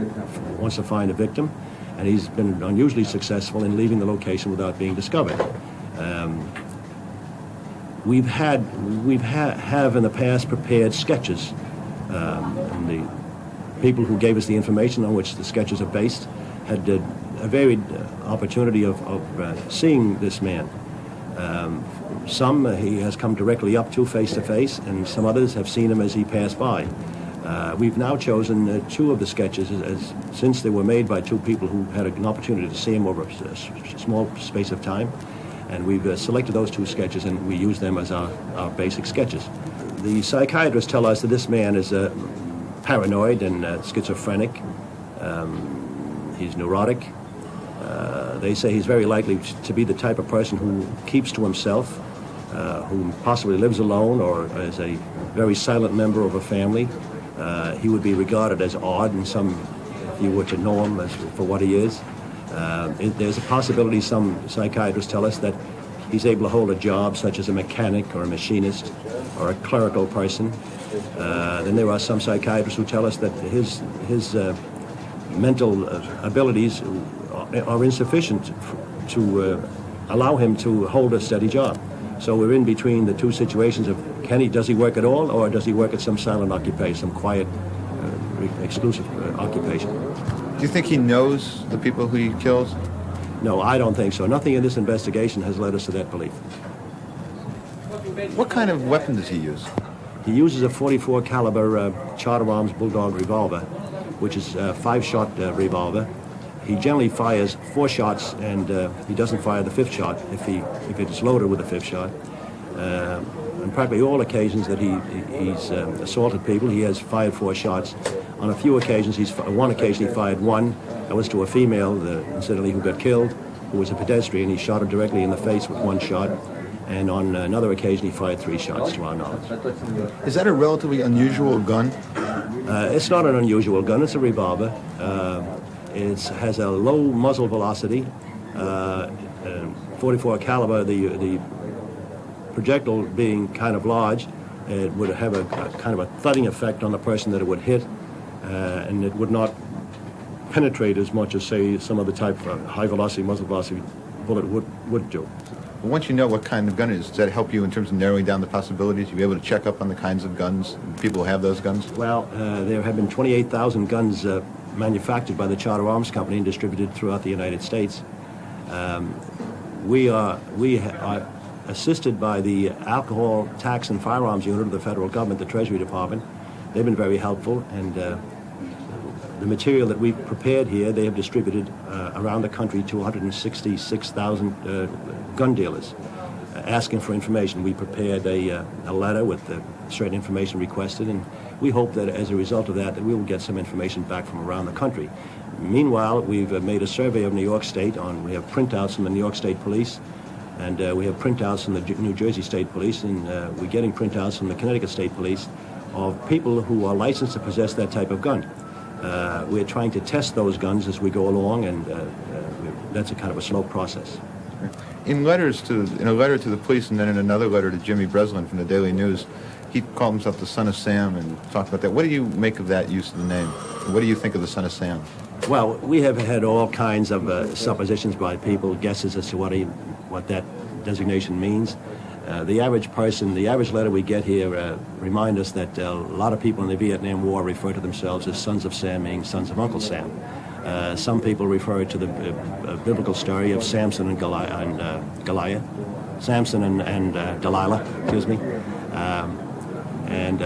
wants to find a victim, and he's been unusually successful in leaving the location without being discovered. Have in the past prepared sketches, and the people who gave us the information on which the sketches are based had a varied opportunity of seeing this man. Some he has come directly up to face, and some others have seen him as he passed by. We've now chosen 2 of the sketches, since they were made by 2 people who had an opportunity to see him over a small space of time, and we've selected those 2 sketches, and we use them as our basic sketches. The psychiatrists tell us that this man is paranoid and schizophrenic. He's neurotic. They say he's very likely to be the type of person who keeps to himself, who possibly lives alone or as a very silent member of a family. He would be regarded as odd in some, if you were to know him for what he is. There's a possibility, some psychiatrists tell us, that he's able to hold a job such as a mechanic or a machinist or a clerical person. Then there are some psychiatrists who tell us that his mental abilities are insufficient to allow him to hold a steady job. So we're in between the 2 situations of does he work at all, or does he work at some silent occupation, some quiet, exclusive occupation? Do you think he knows the people who he kills? No, I don't think so. Nothing in this investigation has led us to that belief. What kind of weapon does he use? He uses a .44 caliber Charter Arms Bulldog revolver, which is a 5-shot revolver. He generally fires 4 shots, and he doesn't fire the 5th shot if it's loaded with a 5th shot. On practically all occasions that he's assaulted people, he has fired 4 shots. On a few occasions, one occasion he fired 1. That was to a female, incidentally, who got killed, who was a pedestrian. He shot her directly in the face with 1 shot. And on another occasion, he fired 3 shots, to our knowledge. Is that a relatively unusual gun? It's not an unusual gun. It's a revolver. It has a low muzzle velocity, 44 caliber. The projectile being kind of large, it would have a kind of a thudding effect on the person that it would hit, and it would not penetrate as much as, say, some of the type of high velocity, muzzle velocity bullet would do. But once you know what kind of gun it is, does that help you in terms of narrowing down the possibilities? You'll be able to check up on the kinds of guns, people who have those guns? Well, there have been 28,000 guns manufactured by the Charter Arms Company and distributed throughout the United States. We are assisted by the Alcohol Tax and Firearms Unit of the federal government, the Treasury Department. They've been very helpful, and the material that we've prepared here, they have distributed around the country to 166,000 gun dealers asking for information. We prepared a letter with certain information requested, and we hope that as a result of that, we will get some information back from around the country. Meanwhile, we've made a survey of New York State. We have printouts from the New York State Police, and we have printouts from the New Jersey State Police, and we're getting printouts from the Connecticut State Police of people who are licensed to possess that type of gun. We're trying to test those guns as we go along, and that's a kind of a slow process. In a letter to the police, and then in another letter to Jimmy Breslin from the Daily News, he called himself the Son of Sam and talked about that. What do you make of that use of the name? What do you think of the Son of Sam? Well, we have had all kinds of suppositions by people, guesses as to what that designation means. The average person, the average letter we get here remind us that a lot of people in the Vietnam War refer to themselves as sons of Sam, meaning sons of Uncle Sam. Some people refer to the biblical story of Samson and Goliath. Samson and Delilah, excuse me. And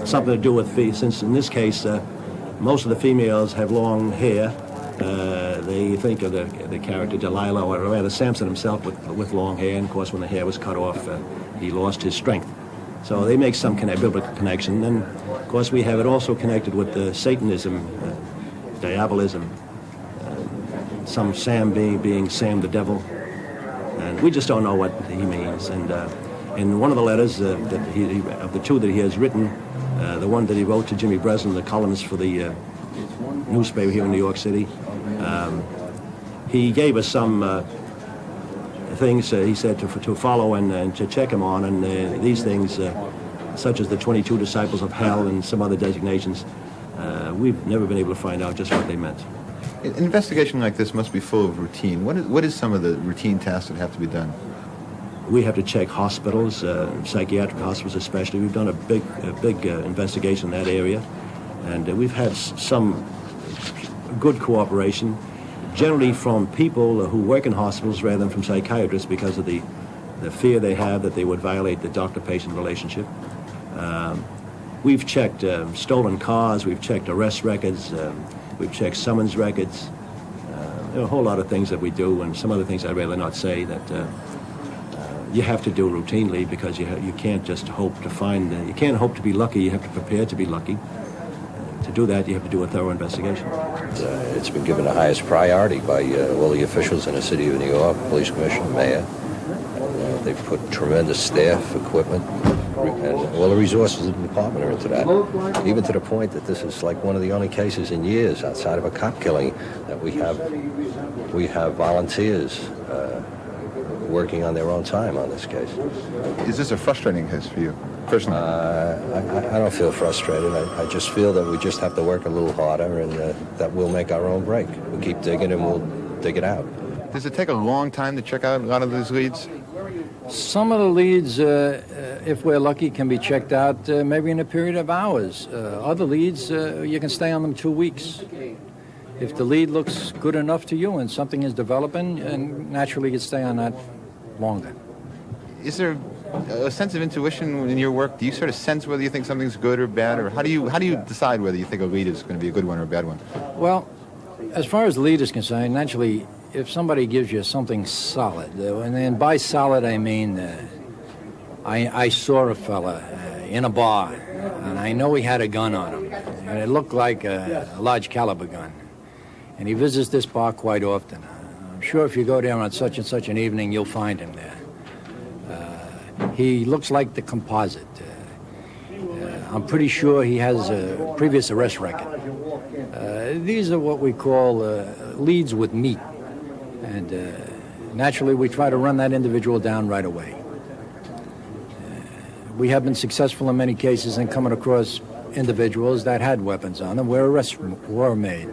something to do with, since in this case, most of the females have long hair. They think of the character Delilah, or rather Samson himself, with long hair. And of course, when the hair was cut off, he lost his strength. So they make some biblical connection. And of course, we have it also connected with Satanism, diabolism. Some Sam being Sam the devil, and we just don't know what he means. And in one of the letters of the two that he has written, the one that he wrote to Jimmy Breslin, the columnist for the newspaper here in New York City, he gave us some things he said to follow and to check him on, and these things, such as the 22 disciples of hell and some other designations, we've never been able to find out just what they meant. An investigation like this must be full of routine. What is some of the routine tasks that have to be done? We have to check hospitals, psychiatric hospitals especially. We've done a big investigation in that area, and we've had some good cooperation, generally from people who work in hospitals rather than from psychiatrists, because of the fear they have that they would violate the doctor-patient relationship. We've checked stolen cars, we've checked arrest records, we've checked summons records. There are a whole lot of things that we do, and some other things I'd rather not say that you have to do routinely, because you can't just hope to find, you can't hope to be lucky, you have to prepare to be lucky. To do that, you have to do a thorough investigation. It's been given the highest priority by all the officials in the city of New York, police commissioner, mayor. They've put tremendous staff, equipment, and all the resources of the department are into that. Even to the point that this is like one of the only cases in years outside of a cop killing that we have volunteers working on their own time on this case. Is this a frustrating case for you, personally? I don't feel frustrated. I just feel that we just have to work a little harder, and that we'll make our own break. We'll keep digging, and we'll dig it out. Does it take a long time to check out a lot of these leads? Some of the leads, if we're lucky, can be checked out maybe in a period of hours. Other leads, you can stay on them 2 weeks. If the lead looks good enough to you and something is developing, and naturally you stay on that longer. Is there a sense of intuition in your work? Do you sort of sense whether you think something's good or bad, or how do you decide whether you think a lead is going to be a good one or a bad one? Well, as far as the lead is concerned, naturally, if somebody gives you something solid, and then by solid I mean I saw a fella in a bar, and I know he had a gun on him, and it looked like a large caliber gun, and he visits this bar quite often. I'm sure if you go there on such and such an evening, you'll find him there. He looks like the composite. I'm pretty sure he has a previous arrest record. These are what we call leads with meat. And naturally, we try to run that individual down right away. We have been successful in many cases in coming across individuals that had weapons on them where arrests were made.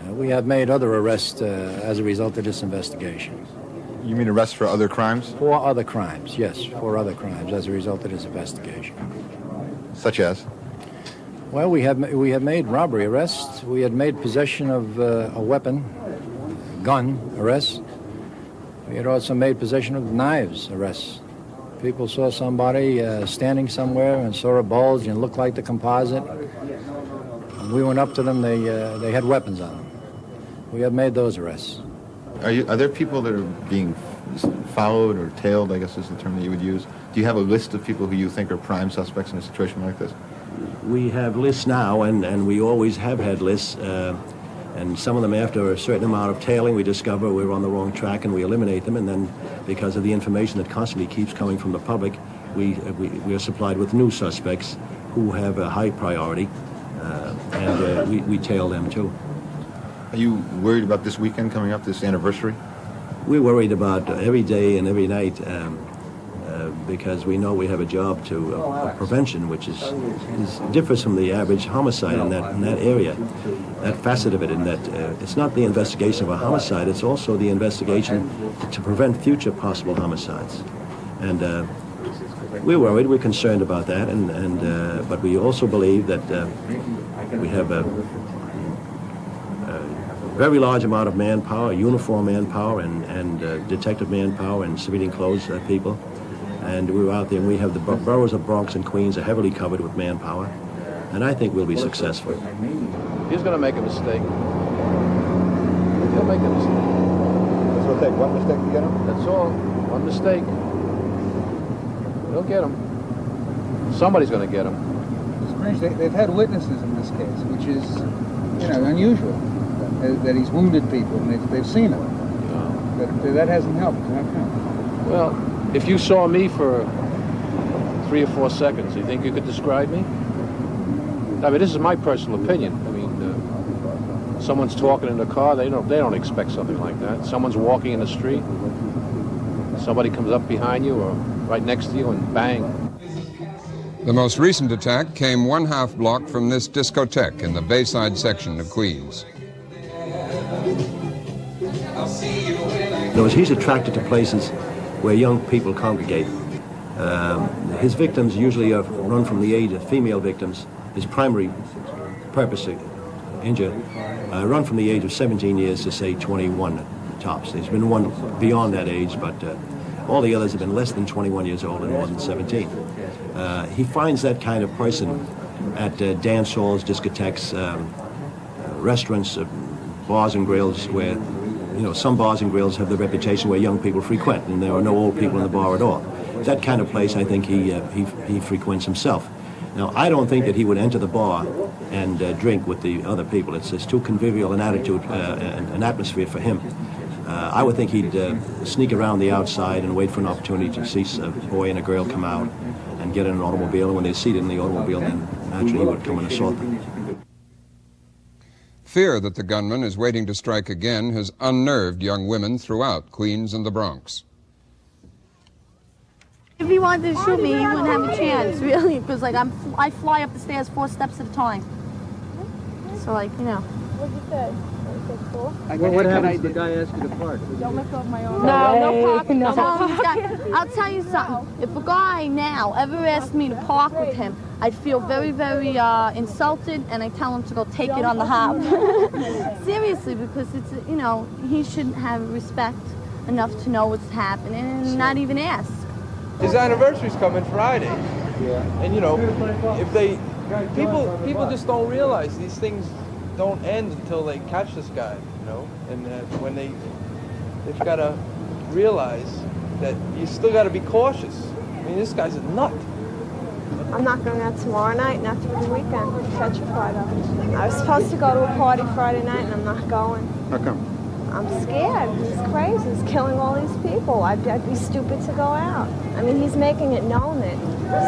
We have made other arrests as a result of this investigation. You mean arrests for other crimes? For other crimes, yes, for other crimes as a result of this investigation. Such as? Well, we have made robbery arrests. We had made possession of a weapon, gun arrests. We had also made possession of knives arrests. People saw somebody standing somewhere and saw a bulge and looked like the composite. And we went up to them, they had weapons on them. We have made those arrests. Are there people that are being followed or tailed, I guess is the term that you would use? Do you have a list of people who you think are prime suspects in a situation like this? We have lists now, and we always have had lists, and some of them, after a certain amount of tailing, we discover we're on the wrong track and we eliminate them, and then because of the information that constantly keeps coming from the public, we are supplied with new suspects who have a high priority, and we tail them too. Are you worried about this weekend coming up, this anniversary? We're worried about every day and every night. because we know we have a job of prevention, which differs from the average homicide in that area, that facet of it, in that it's not the investigation of a homicide, it's also the investigation to prevent future possible homicides. And we're worried, we're concerned about that, but we also believe that we have a very large amount of manpower, uniform manpower, and detective manpower, and civilian clothes people. And we're out there, and we have the boroughs of Bronx and Queens are heavily covered with manpower, and I think we'll be successful. He's going to make a mistake. He'll make a mistake. That's what it takes, one mistake to get him? That's all. One mistake. He'll get him. Somebody's going to get him. It's strange. They've had witnesses in this case, which is, unusual. That he's wounded people, and they've seen him. Yeah. But that hasn't helped. How come? Well, if you saw me for 3 or 4 seconds, you think you could describe me? I mean, this is my personal opinion. I mean, someone's talking in the car, they don't expect something like that. Someone's walking in the street, somebody comes up behind you or right next to you and bang. The most recent attack came 1/2 block from this discotheque in the Bayside section of Queens. He's attracted to places where young people congregate. His victims usually run from the age of female victims. His primary purpose to injure run from the age of 17 years to, say, 21 tops. There's been one beyond that age, but all the others have been less than 21 years old and more than 17. He finds that kind of person at dance halls, discotheques, restaurants, bars and grills, where some bars and grills have the reputation where young people frequent, and there are no old people in the bar at all. That kind of place, I think, he frequents himself. Now, I don't think that he would enter the bar and drink with the other people. It's too convivial an attitude, an atmosphere for him. I would think he'd sneak around the outside and wait for an opportunity to see a boy and a girl come out and get in an automobile, and when they're seated in the automobile, then naturally he would come and assault them. Fear that the gunman is waiting to strike again has unnerved young women throughout Queens and the Bronx. If he wanted to shoot me, he wouldn't have a chance, really, because I fly up the stairs 4 steps at a time. So What'd you say? What happens if the guy asks you to park? Don't let go of my arm. No parking. No. I'll tell you something. If a guy now ever asked me to park with him, I'd feel very, very insulted, and I tell him to go take it on the hop. Seriously, because it's he shouldn't have respect enough to know what's happening and not even ask. His anniversary's coming Friday. Yeah. And if people just don't realize these things don't end until they catch this guy, and when they've got to realize that you still got to be cautious. I mean, this guy's a nut. I'm not going out tomorrow night, not through the weekend. Petrified of it. I was supposed to go to a party Friday night, and I'm not going. How come? I'm scared. He's crazy. He's killing all these people. I'd be stupid to go out. I mean, he's making it known that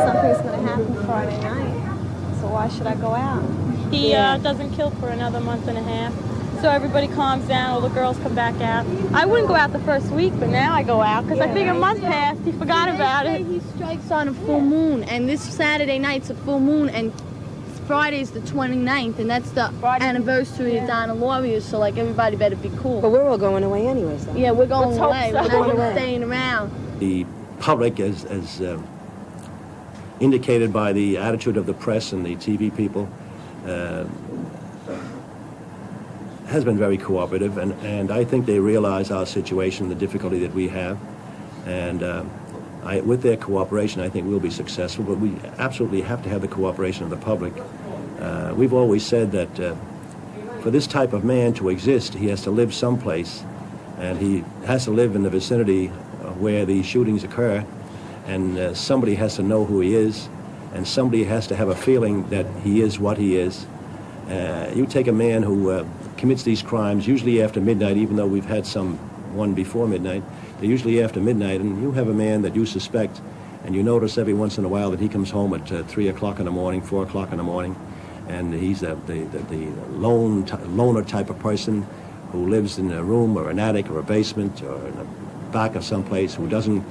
something's going to happen Friday night. So why should I go out? He doesn't kill for another month and a half. So everybody calms down, all the girls come back out. I wouldn't go out the first week, but now I go out because I figure a month passed, he forgot about it. He strikes on a full moon, and this Saturday night's a full moon, and Friday's the 29th, and that's the anniversary of Donna Laurier's, so everybody better be cool. But we're all going away anyways, though. Yeah, we're going away. So. We're not staying around. The public, as indicated by the attitude of the press and the TV people, has been very cooperative, and I think they realize our situation, the difficulty that we have, and with their cooperation, I think we'll be successful, but we absolutely have to have the cooperation of the public. We've always said that for this type of man to exist, he has to live someplace, and he has to live in the vicinity where the shootings occur, and somebody has to know who he is, and somebody has to have a feeling that he is what he is. You take a man who commits these crimes, usually after midnight, even though we've had one before midnight, they're usually after midnight, and you have a man that you suspect, and you notice every once in a while that he comes home at 3 o'clock in the morning, 4 o'clock in the morning, and he's the loner type of person who lives in a room or an attic or a basement or in the back of someplace, who doesn't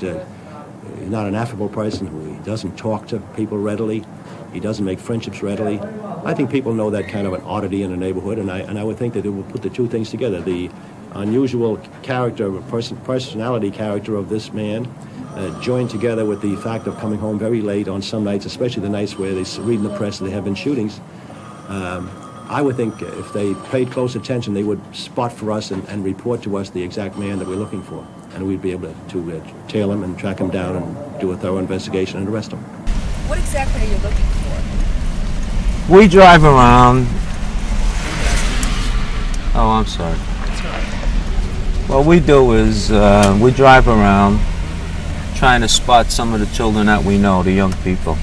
he's not an affable person, who he doesn't talk to people readily, he doesn't make friendships readily. I think people know that kind of an oddity in the neighborhood, and I would think that it will put the two things together. The unusual character, personality character of this man, joined together with the fact of coming home very late on some nights, especially the nights where they read in the press that there have been shootings. I would think if they paid close attention, they would spot for us and report to us the exact man that we're looking for, and we'd be able to tail him and track him down and do a thorough investigation and arrest him. What exactly are you looking for? We drive around. Oh, I'm sorry. What we do is we drive around trying to spot some of the children that we know, the young people,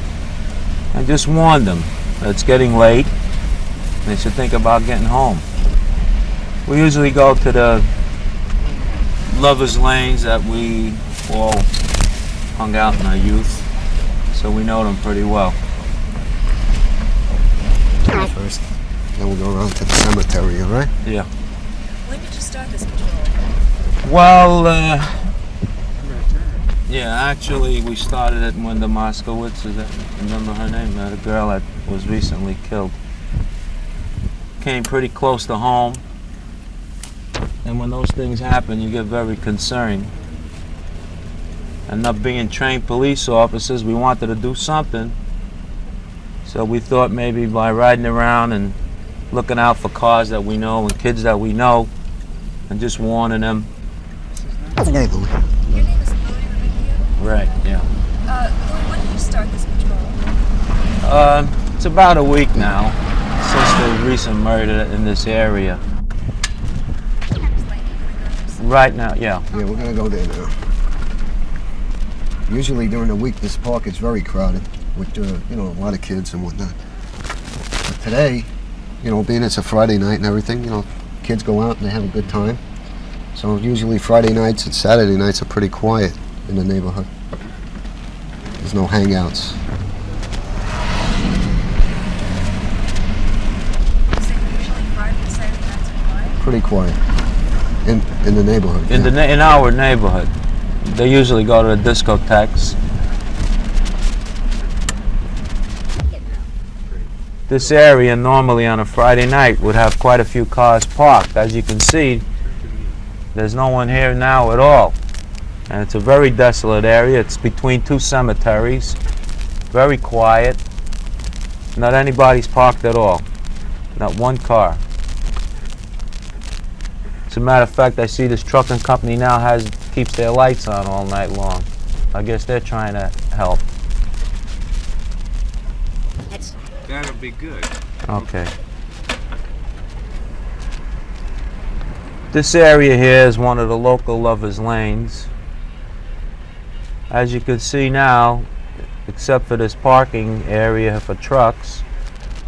and just warn them that it's getting late. They should think about getting home. We usually go to the lovers' lanes that we all hung out in our youth, so we know them pretty well. First, then we'll go around to the cemetery, all right? Yeah. When did you start this patrol? Well, yeah, actually we started it when the Berkowitz, remember her name? The girl that was recently killed. Came pretty close to home, and when those things happen, you get very concerned. And not being trained police officers, we wanted to do something, so we thought maybe by riding around and looking out for cars that we know and kids that we know, and just warning them. Your name is Louis Ravicchio? Right, yeah. When did you start this patrol? It's about a week now, since the recent murder in this area. Right now, yeah. Yeah, we're gonna go there now. Usually during the week, this park is very crowded with, you know, a lot of kids and whatnot. But today, you know, being it's a Friday night and everything, you know, kids go out and they have a good time. So usually Friday nights and Saturday nights are pretty quiet in the neighborhood. There's no hangouts. Pretty quiet in the neighborhood. In our neighborhood, they usually go to the discotheques. This area normally on a Friday night would have quite a few cars parked. As you can see, there's no one here now at all, and it's a very desolate area. It's between two cemeteries, very quiet. Not anybody's parked at all, not one car. As a matter of fact, I see this trucking company now keeps their lights on all night long. I guess they're trying to help. That'll be good. Okay. This area here is one of the local lovers' lanes. As you can see now, except for this parking area for trucks,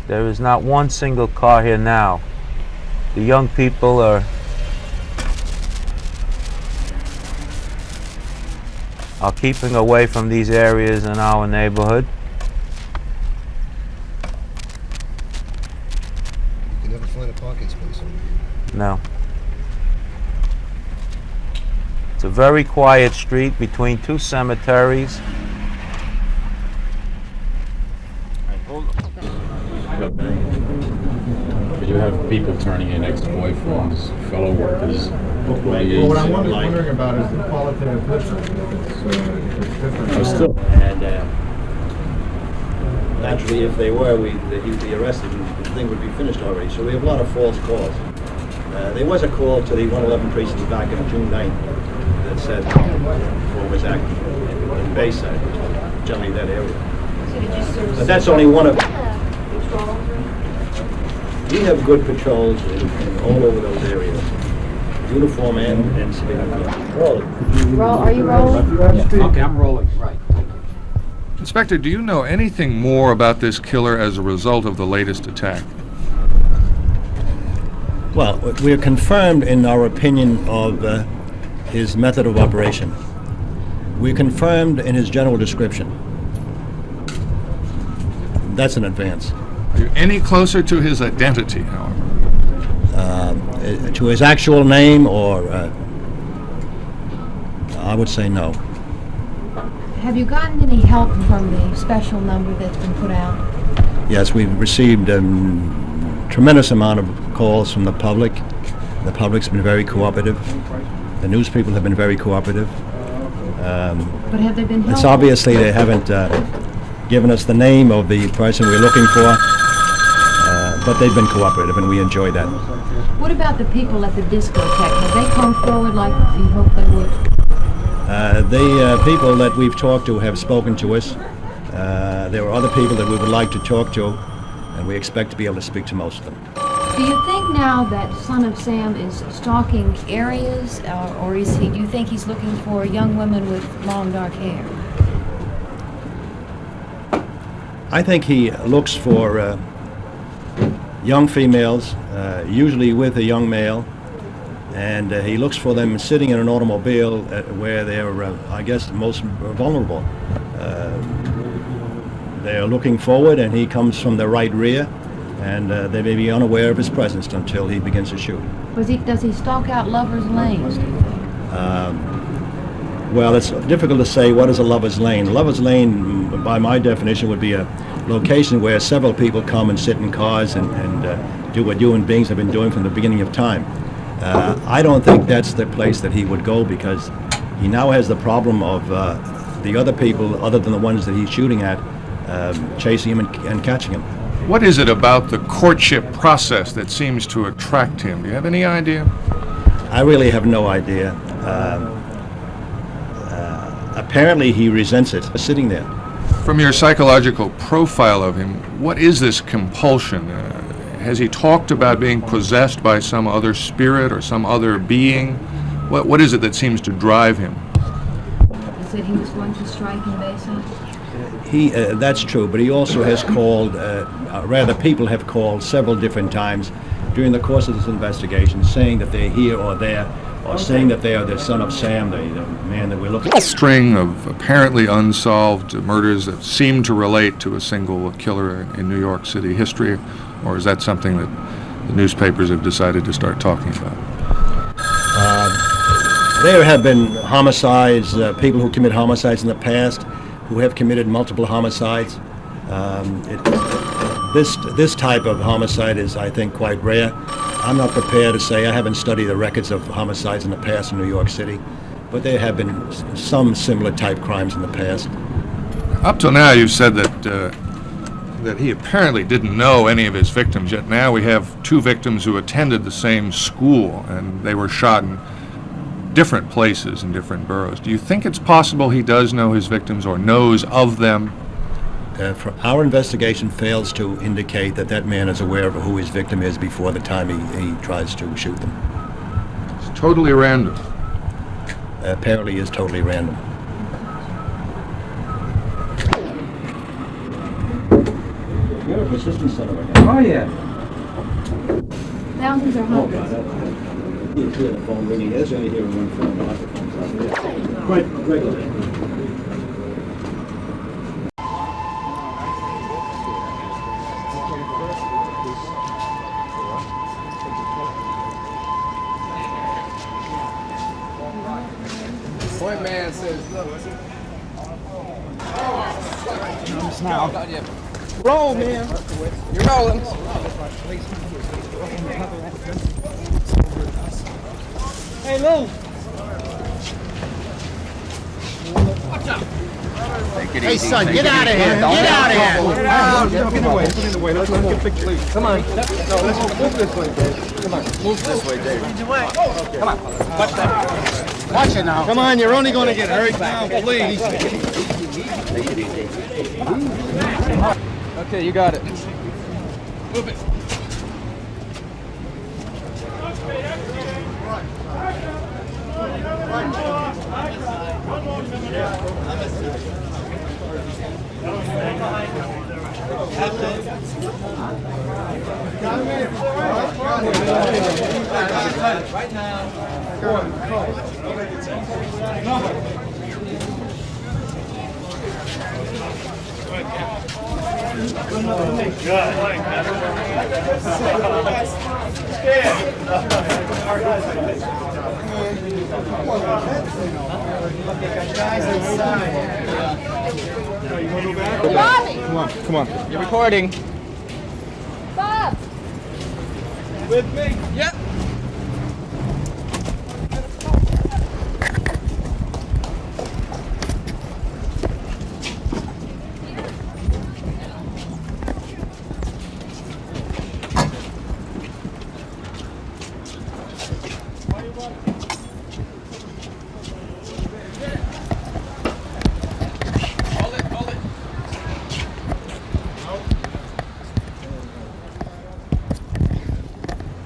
there is not one single car here now. The young people are keeping away from these areas in our neighborhood. You can never find a parking space over here. No. It's a very quiet street between two cemeteries. You have people turning in ex-boyfriends, fellow workers, employees. Well, what I'm wondering about is the qualitative difference. It's different. And naturally, if they were, he'd be arrested and the thing would be finished already. So we have a lot of false calls. There was a call to the 111 precinct back on June 9th that said what was active in Bayside, which is generally that area. But that's only one of them. We have good patrols in all over those areas, uniform and civilian. Roll. Are you rolling? Yeah. Okay, I'm rolling. Right. Inspector, do you know anything more about this killer as a result of the latest attack? Well, we're confirmed in our opinion of his method of operation. We're confirmed in his general description. That's an advance. Are you any closer to his identity, however? To his actual name, or I would say no. Have you gotten any help from the special number that's been put out? Yes, we've received a tremendous amount of calls from the public. The public's been very cooperative. The news people have been very cooperative. But have they been helpful? It's obviously they haven't given us the name of the person we're looking for, but they've been cooperative, and we enjoy that. What about the people at the discotheque? Have they come forward like you hoped they would? The people that we've talked to have spoken to us. There are other people that we would like to talk to, and we expect to be able to speak to most of them. Do you think now that Son of Sam is stalking areas, or do you think he's looking for young women with long dark hair? I think he looks for young females, usually with a young male, and he looks for them sitting in an automobile where they're, I guess, most vulnerable. They're looking forward, and he comes from the right rear, and they may be unaware of his presence until he begins to shoot. Does he stalk out lovers' lanes, do you think? Well, it's difficult to say what is a lover's lane. A lover's lane, by my definition, would be a location where several people come and sit in cars and do what human beings have been doing from the beginning of time. I don't think that's the place that he would go, because he now has the problem of the other people, other than the ones that he's shooting at, chasing him and catching him. What is it about the courtship process that seems to attract him? Do you have any idea? I really have no idea. Apparently he resents it, sitting there. From your psychological profile of him, what is this compulsion? Has he talked about being possessed by some other spirit or some other being? What is it that seems to drive him? He said he was going to strike in Basin? That's true, but he also has called, rather people have called several different times during the course of this investigation, saying that they're here or there, or saying that they are the Son of Sam, the man that we're looking for. A string of apparently unsolved murders that seem to relate to a single killer in New York City history, or is that something that the newspapers have decided to start talking about? There have been homicides, people who commit homicides in the past, who have committed multiple homicides. This type of homicide is, I think, quite rare. I'm not prepared to say. I haven't studied the records of homicides in the past in New York City, but there have been some similar type crimes in the past. Up till now, you've said that he apparently didn't know any of his victims, yet now we have two victims who attended the same school, and they were shot in different places in different boroughs. Do you think it's possible he does know his victims or knows of them? Our investigation fails to indicate that that man is aware of who his victim is before the time he tries to shoot them. It's totally random. Apparently is totally random. You're a persistent son of a gun. Oh, yeah. Thousands or hundreds? You hear the phone ringing. There's only hearing one phone. The microphone's out there. Quite regularly. Point man says, look. Now. Roll, man. You're rolling. Hey, Lou. Watch out. Hey, son, get out of here. Get out of here. Get in the way. Get in the way. Let's get a picture. Come on. No, let's move this way, Dave. Come on. Move this way, Dave. Come on. Watch that. Watch it now. Come on, you're only going to get hurt now, please. Okay, you got it. Move it. Right now. Bobby! Come on. You're recording. Bob! With me? Yep.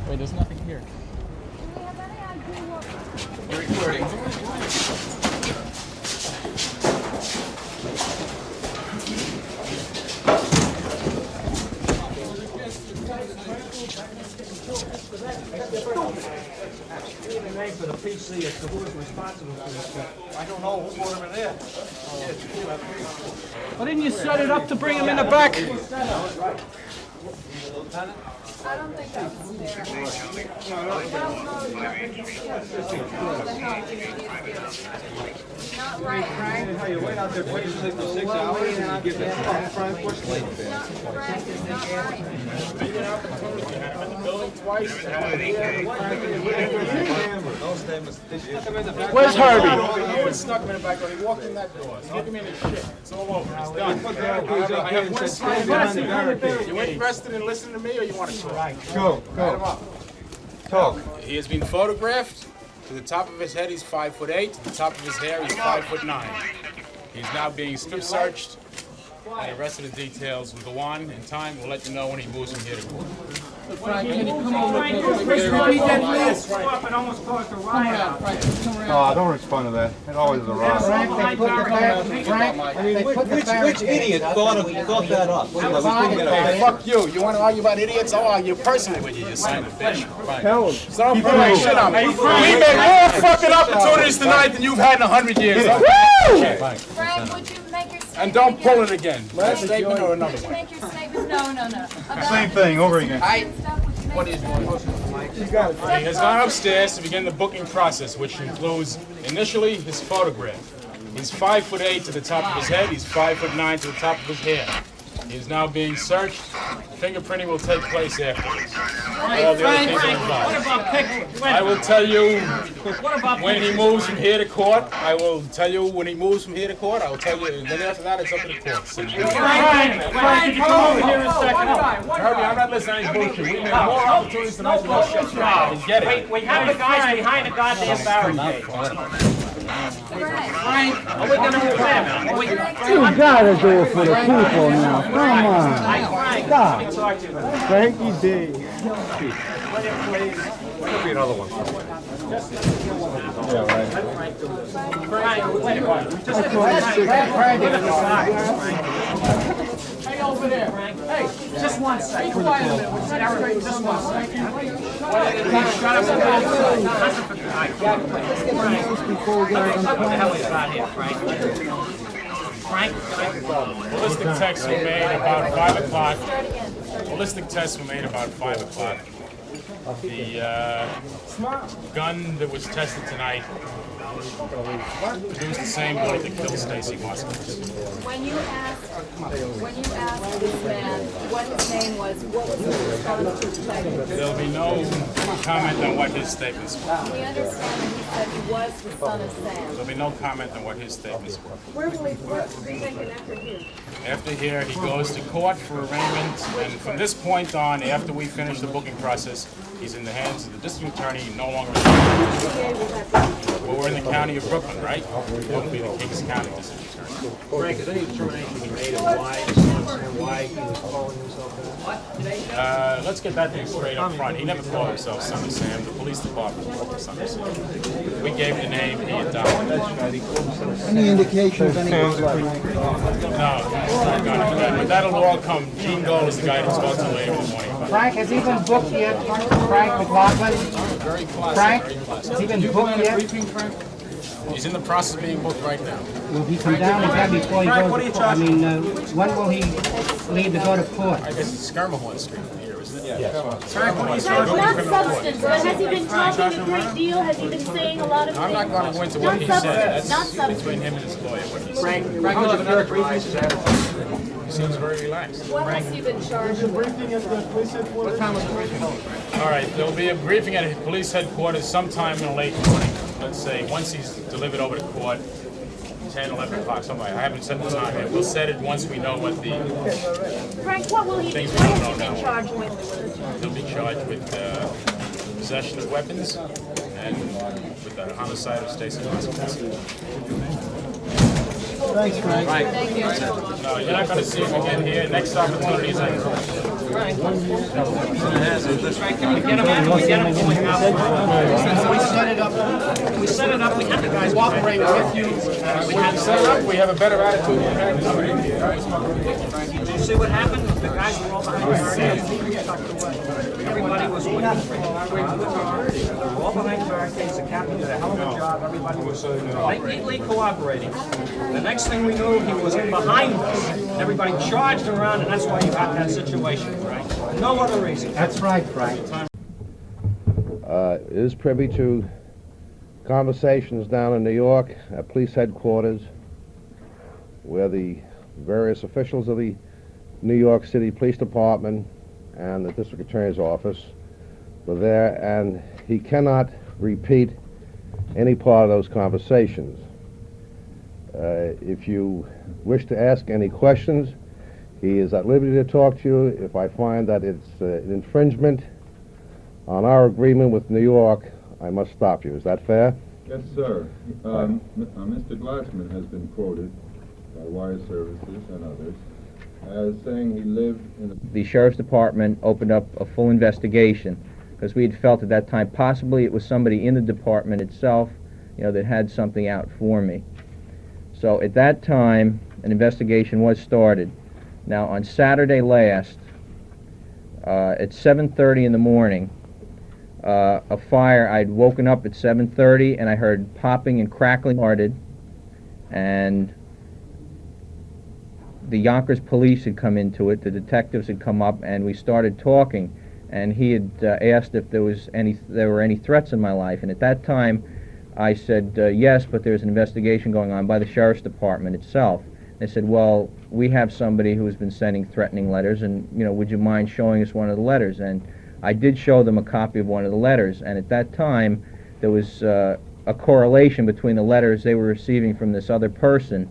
Wait, there's nothing here. You're recording. For the PC as to who is responsible for this stuff. I don't know who put him in there. Why didn't you set it up to bring him in the back? I don't think that's Not right, Frank. How you wait out there waiting 6 to 6 hours and you give that Frank, what's late? Where's Herbie? No one stuck him in the back door. He walked in that door. Stuck him in his shit. It's all over. It's done. I have one slide. You interested in listening to me or you want to talk? Go. Talk. He has been photographed. To the top of his head, he's 5'8". To the top of his hair, he's 5'9". He's now being strip searched. And the rest of the details will go on in time. We'll let you know when he moves from here to court. Frank, can you come over? Repeat that, please. It almost caused a riot. No, don't respond to that. It always is a riot. Which idiot thought that up? Fuck you. You want to argue about idiots? I'll argue personally with you, you son of a bitch. Tell him. So don't put my shit on me. We made more fucking opportunities tonight than you've had in 100 years. Woo! Frank, would you make your And don't pull it again. Last statement or another Would you one? make your statement? No. Same thing, over again. What is He has gone upstairs to begin the booking process, which includes initially his photograph. He's 5'8" to the top of his head. He's 5'9" to the top of his hair. He is now being searched. Fingerprinting will take place afterwards. All the other things are involved. I will tell you when he moves from here to court. I will tell you when he moves from here to court. I will tell you, and then after that, it's up to the courts. Frank, come over here in a second. Herbie, I'm not listening to any bullshit. We made more opportunities tonight than you shut up. Get it. We have the guys behind the goddamn barricade. Frank, are we going to move them? You gotta do it for the people now. Come on. Stop. Frankie D. There'll be another one. Yeah, right. Hey, over there. Hey, just one second. Be quiet a minute. Just one second. Shut up What the hell is that here, Frank? Ballistic tests were made about 5 o'clock. Ballistic tests were made about 5 o'clock. The gun that was tested tonight produced the same bullet that killed Stacy Moskowitz. when you asked this man what his name was, what was his response to the statement? There'll be no comment on what his statements were. We understand that he said he was the son of Sam. There'll be no comment on what his statements were. Where will he be taken after here? After here, he goes to court for arraignment, and from this point on, after we finish the booking process, he's in the hands of the district attorney, no longer. Well, we're in the county of Brooklyn, right? Won't be the Kings County district attorney. Frank, is any determination been made of why he was calling himself that? Let's get that thing straight up front. He never called himself Son of Sam. The police department called him Son of Sam. We gave the name, he adopted it. Any indication of any No, but that'll all come. Gene Gold is the guy who's going to later in the morning. Frank, has he been booked yet? Frank McLaughlin? Frank, has he been booked yet? He's in the process of being booked right now. Will he come down again before he Frank, goes what are you to court? I charging? mean, when will he leave to go to court? I guess it's Skirmahorn Street from here, isn't it? Yes. Frank, what are you Frank, charging? not substance, but has he been talking a great deal? Has he been saying a lot of I'm things? not going to go into what he Not said. substance, not That's between him and his lawyer. What he Frank, said. how would you characterize his attitude? He seems very relaxed. What has he been charged with? What time was the briefing? All right, there'll be a briefing at police headquarters sometime in the late morning. Let's say once he's delivered over to court, 10, 11 o'clock, something like that. I haven't set the time yet. We'll set it once we know what the Frank, what will he things what we has don't he know been now. charged with? He'll be charged with possession of weapons and with the homicide of Stacy Hoskins. Thanks, Frank. Thank you. No, you're not going to see him again here. Next opportunity is at Frank, can we get him out? We get him going out. We set it up. We set it up. We have the guys cooperate with you. We can set it up. We have a better attitude than we Did you see what happened? The guys were all behind barricades. Everybody was waiting. They were all behind barricades. The captain did a hell of a job. Everybody was blatantly cooperating. The next thing we knew, he was behind us. Everybody charged around, and that's why you got that situation, right? No other reason. That's right, Frank. Is privy to conversations down in New York at police headquarters where the various officials of the New York City Police Department and the District Attorney's Office were there, and he cannot repeat any part of those conversations. If you wish to ask any questions, he is at liberty to talk to you. If I find that it's an infringement on our agreement with New York, I must stop you. Is that fair? Yes, sir. Mr. Glassman has been quoted by Wire Services and others as saying he lived in The Sheriff's Department opened up a full investigation because we had felt at that time possibly it was somebody in the department itself, that had something out for me. So at that time, an investigation was started. Now on Saturday last, at 7:30 in the morning, a fire, I'd woken up at 7:30 and I heard popping and crackling started, and the Yonkers police had come into it, the detectives had come up, and we started talking, and he had asked if there were any threats in my life, and at that time I said yes, but there's an investigation going on by the Sheriff's Department itself. They said, well, we have somebody who's been sending threatening letters, and would you mind showing us one of the letters? And I did show them a copy of one of the letters, and at that time there was a correlation between the letters they were receiving from this other person,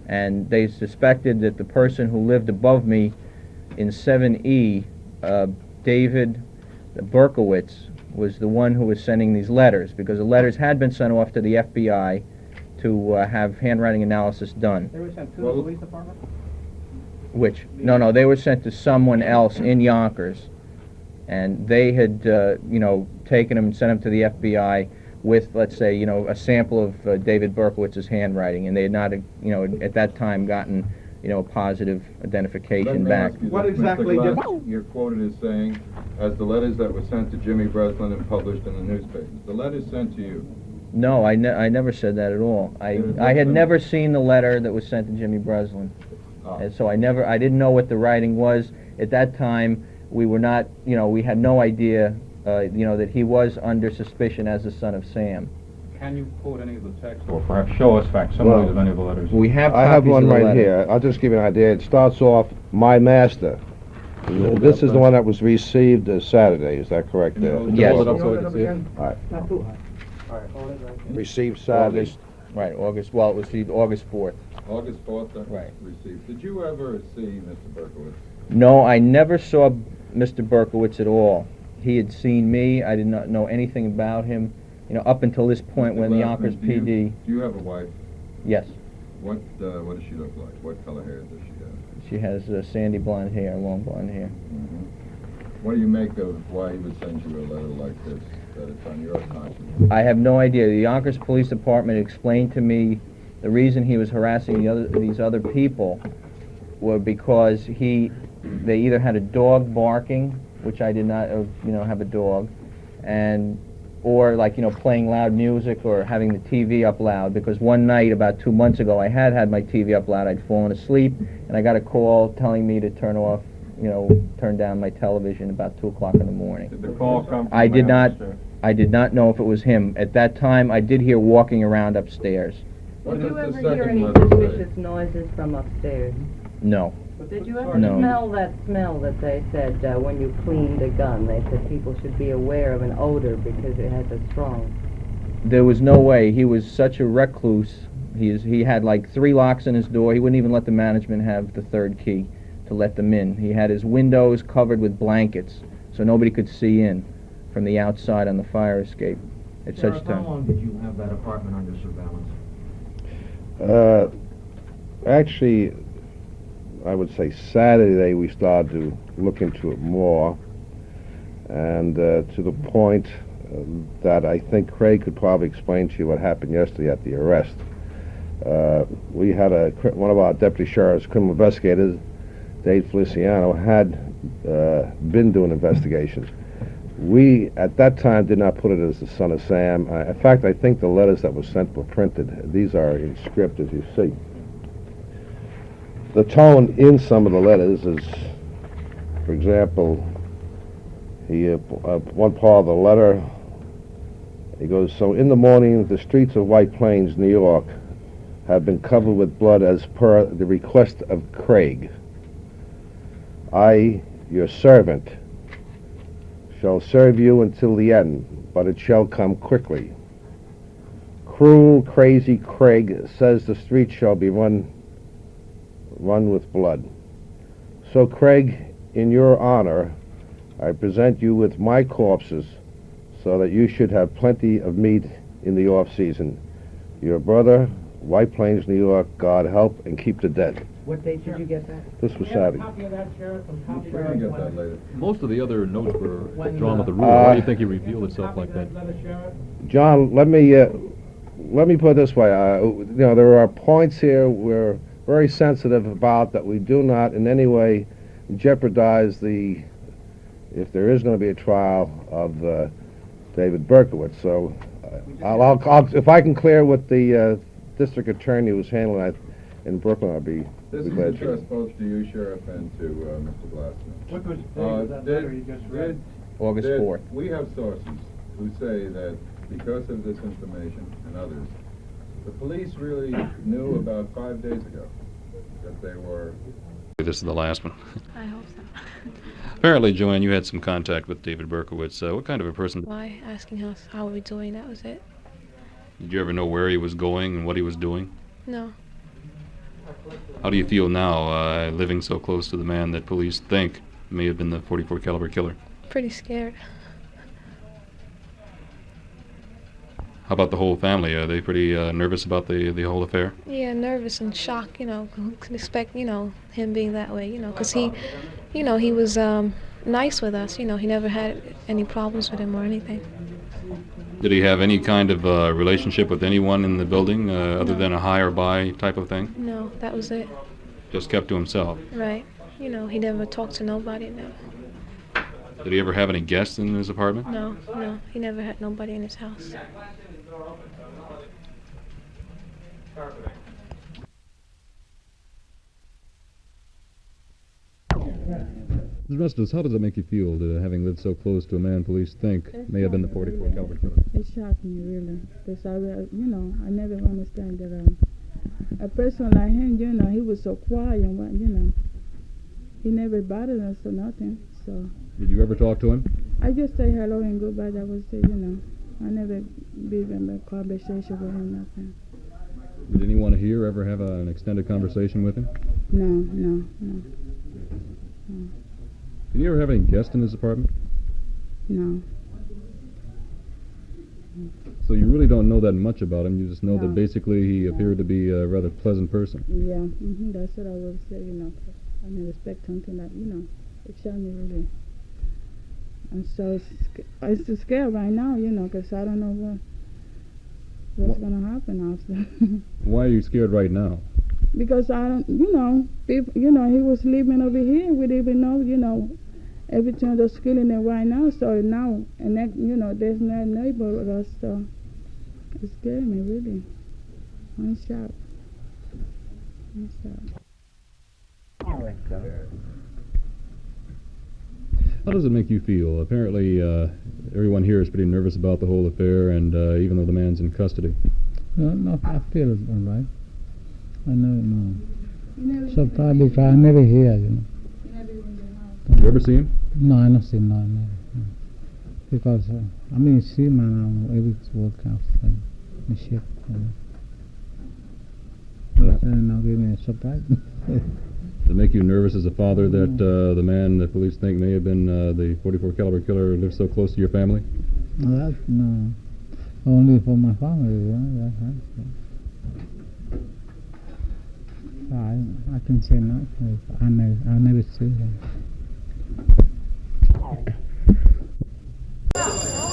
and they suspected that the person who lived above me in 7E, David Berkowitz, was the one who was sending these letters, because the letters had been sent off to the FBI to have handwriting analysis done. They were sent to the police department? Which? No, they were sent to someone else in Yonkers, and they had, taken them and sent them to the FBI with, let's say, a sample of David Berkowitz's handwriting, and they had not, at that time gotten, a positive identification back. What exactly did you're quoted as saying, as the letters that were sent to Jimmy Breslin and published in the newspapers? The letters sent to you. No, I never said that at all. I had never seen the letter that was sent to Jimmy Breslin, and so I didn't know what the writing was at that time. We were not, we had no idea, that he was under suspicion as the son of Sam. Can you quote any of the text, or perhaps show us facsimiles of any of the letters? We have. I have one right letter. here. I'll just give you an idea. It starts off, "My master." This is the one that was received Saturday. Is that correct? Yes. All right. Received Saturday. Right, August. Well, it was received August 4th. August 4th, that Right. was received. Did you ever see Mr. Berkowitz? No, I never saw Mr. Berkowitz at all. He had seen me. I did not know anything about him, up until this point when the Yonkers PD... Do you have a wife? Yes. What does she look like? What color hair does she have? She has sandy blonde hair, long blonde hair. What do you make of why he would send you a letter like this, that it's on your conscience? I have no idea. The Yonkers Police Department explained to me the reason he was harassing these other people were because they either had a dog barking, which I did not, have a dog, and or like, you know, playing loud music or having the TV up loud, because one night about 2 months ago I had my TV up loud. I'd fallen asleep and I got a call telling me to turn down my television about 2 o'clock in the morning. Did the call come from I did downstairs? I did not know if it was him. At that time I did hear walking around upstairs. What Did does you the ever hear second any letter say? suspicious noises from upstairs? No. Did you ever No. smell that smell that they said when you cleaned a gun? They said people should be aware of an odor because it has a strong... There was no way. He was such a recluse. He had like 3 locks in his door. He wouldn't even let the management have the 3rd key to let them in. He had his windows covered with blankets so nobody could see in from the outside on the fire escape at Sheriff, such time. how long did you have that apartment under surveillance? Actually, I would say Saturday we started to look into it more, and to the point that I think Craig could probably explain to you what happened yesterday at the arrest. We had one of our deputy sheriffs, criminal investigators, Dave Feliciano, had been doing investigations. We, at that time, did not put it as the Son of Sam. In fact, I think the letters that were sent were printed. These are in script, as you see. The tone in some of the letters is, for example, one part of the letter, he goes, "So in the morning, the streets of White Plains, New York, have been covered with blood as per the request of Craig. I, your servant, shall serve you until the end, but it shall come quickly. Cruel, crazy Craig says the streets shall be run with blood. So, Craig, in your honor, I present you with my corpses so that you should have plenty of meat in the off-season. Your brother, White Plains, New York, God help and keep the dead." What date did you get that? This was Saturday. Copy of that, Sheriff, and copy We're going to get that later. Most of the other notes were When, drawn with the ruler. Why do you think he revealed itself like that? John, let me put it this way. There are points here we're very sensitive about that we do not in any way jeopardize if there is going to be a trial of David Berkowitz. So, if I can clear what the district attorney was handling in Brooklyn, I'd be This is glad to. addressed both to you, Sheriff, and to Mr. Glassman. What was the date of that letter you just read? August 4th. We have sources who say that because of this information and others, the police really knew about 5 days ago that they were... This is the last one. I hope so. Apparently, Joanne, you had some contact with David Berkowitz. What kind of a person? Why? Asking how we're doing, that was it. Did you ever know where he was going and what he was doing? No. How do you feel now, living so close to the man that police think may have been the .44 caliber killer? Pretty scared. How about the whole family? Are they pretty nervous about the whole affair? Yeah, nervous and shocked, who could expect, him being that way, because he was nice with us, he never had any problems with him or anything. Did he have any kind of relationship with anyone in the building other than a hi or bye type of thing? No, that was it. Just kept to himself? Right. He never talked to nobody, no. Did he ever have any guests in his apartment? No, he never had nobody in his house. Mr. Restos, how does it make you feel having lived so close to a man police think may have been the .44 caliber killer? It shocked me really, because I never understand that a person like him, he was so quiet and he never bothered us or nothing. So. Did you ever talk to him? I just say hello and goodbye. That was it, I never been in a conversation with him, nothing. Did anyone here ever have an extended conversation with him? No. Did you ever have any guests in his apartment? No. So you really don't know that much about him. You just know that basically he appeared to be a rather pleasant person. Yeah, that's what I would say, I never expect something that, it shocked me really. And so it's scared right now, because I don't know what's going to happen after. Why are you scared right now? Because I don't, people, he was living over here. We didn't even know, everything that's killing it right now. So now, and that, you know, there's no neighbor with us, so it scared me really. I'm shocked. I'm shocked. How does it make you feel? Apparently, everyone here is pretty nervous about the whole affair, and even though the man's in custody. No, I feel all right. I know. Sometimes if I never hear, you know. You ever see him? No, I don't see him. No, never. No. Because I mean, see man, every work outside the ship. Now give me a surprise. Does it make you nervous as a father that the man that police think may have been the .44 caliber killer lives so close to your family? No, no. Only for my family, yeah. I can say no. I never see him.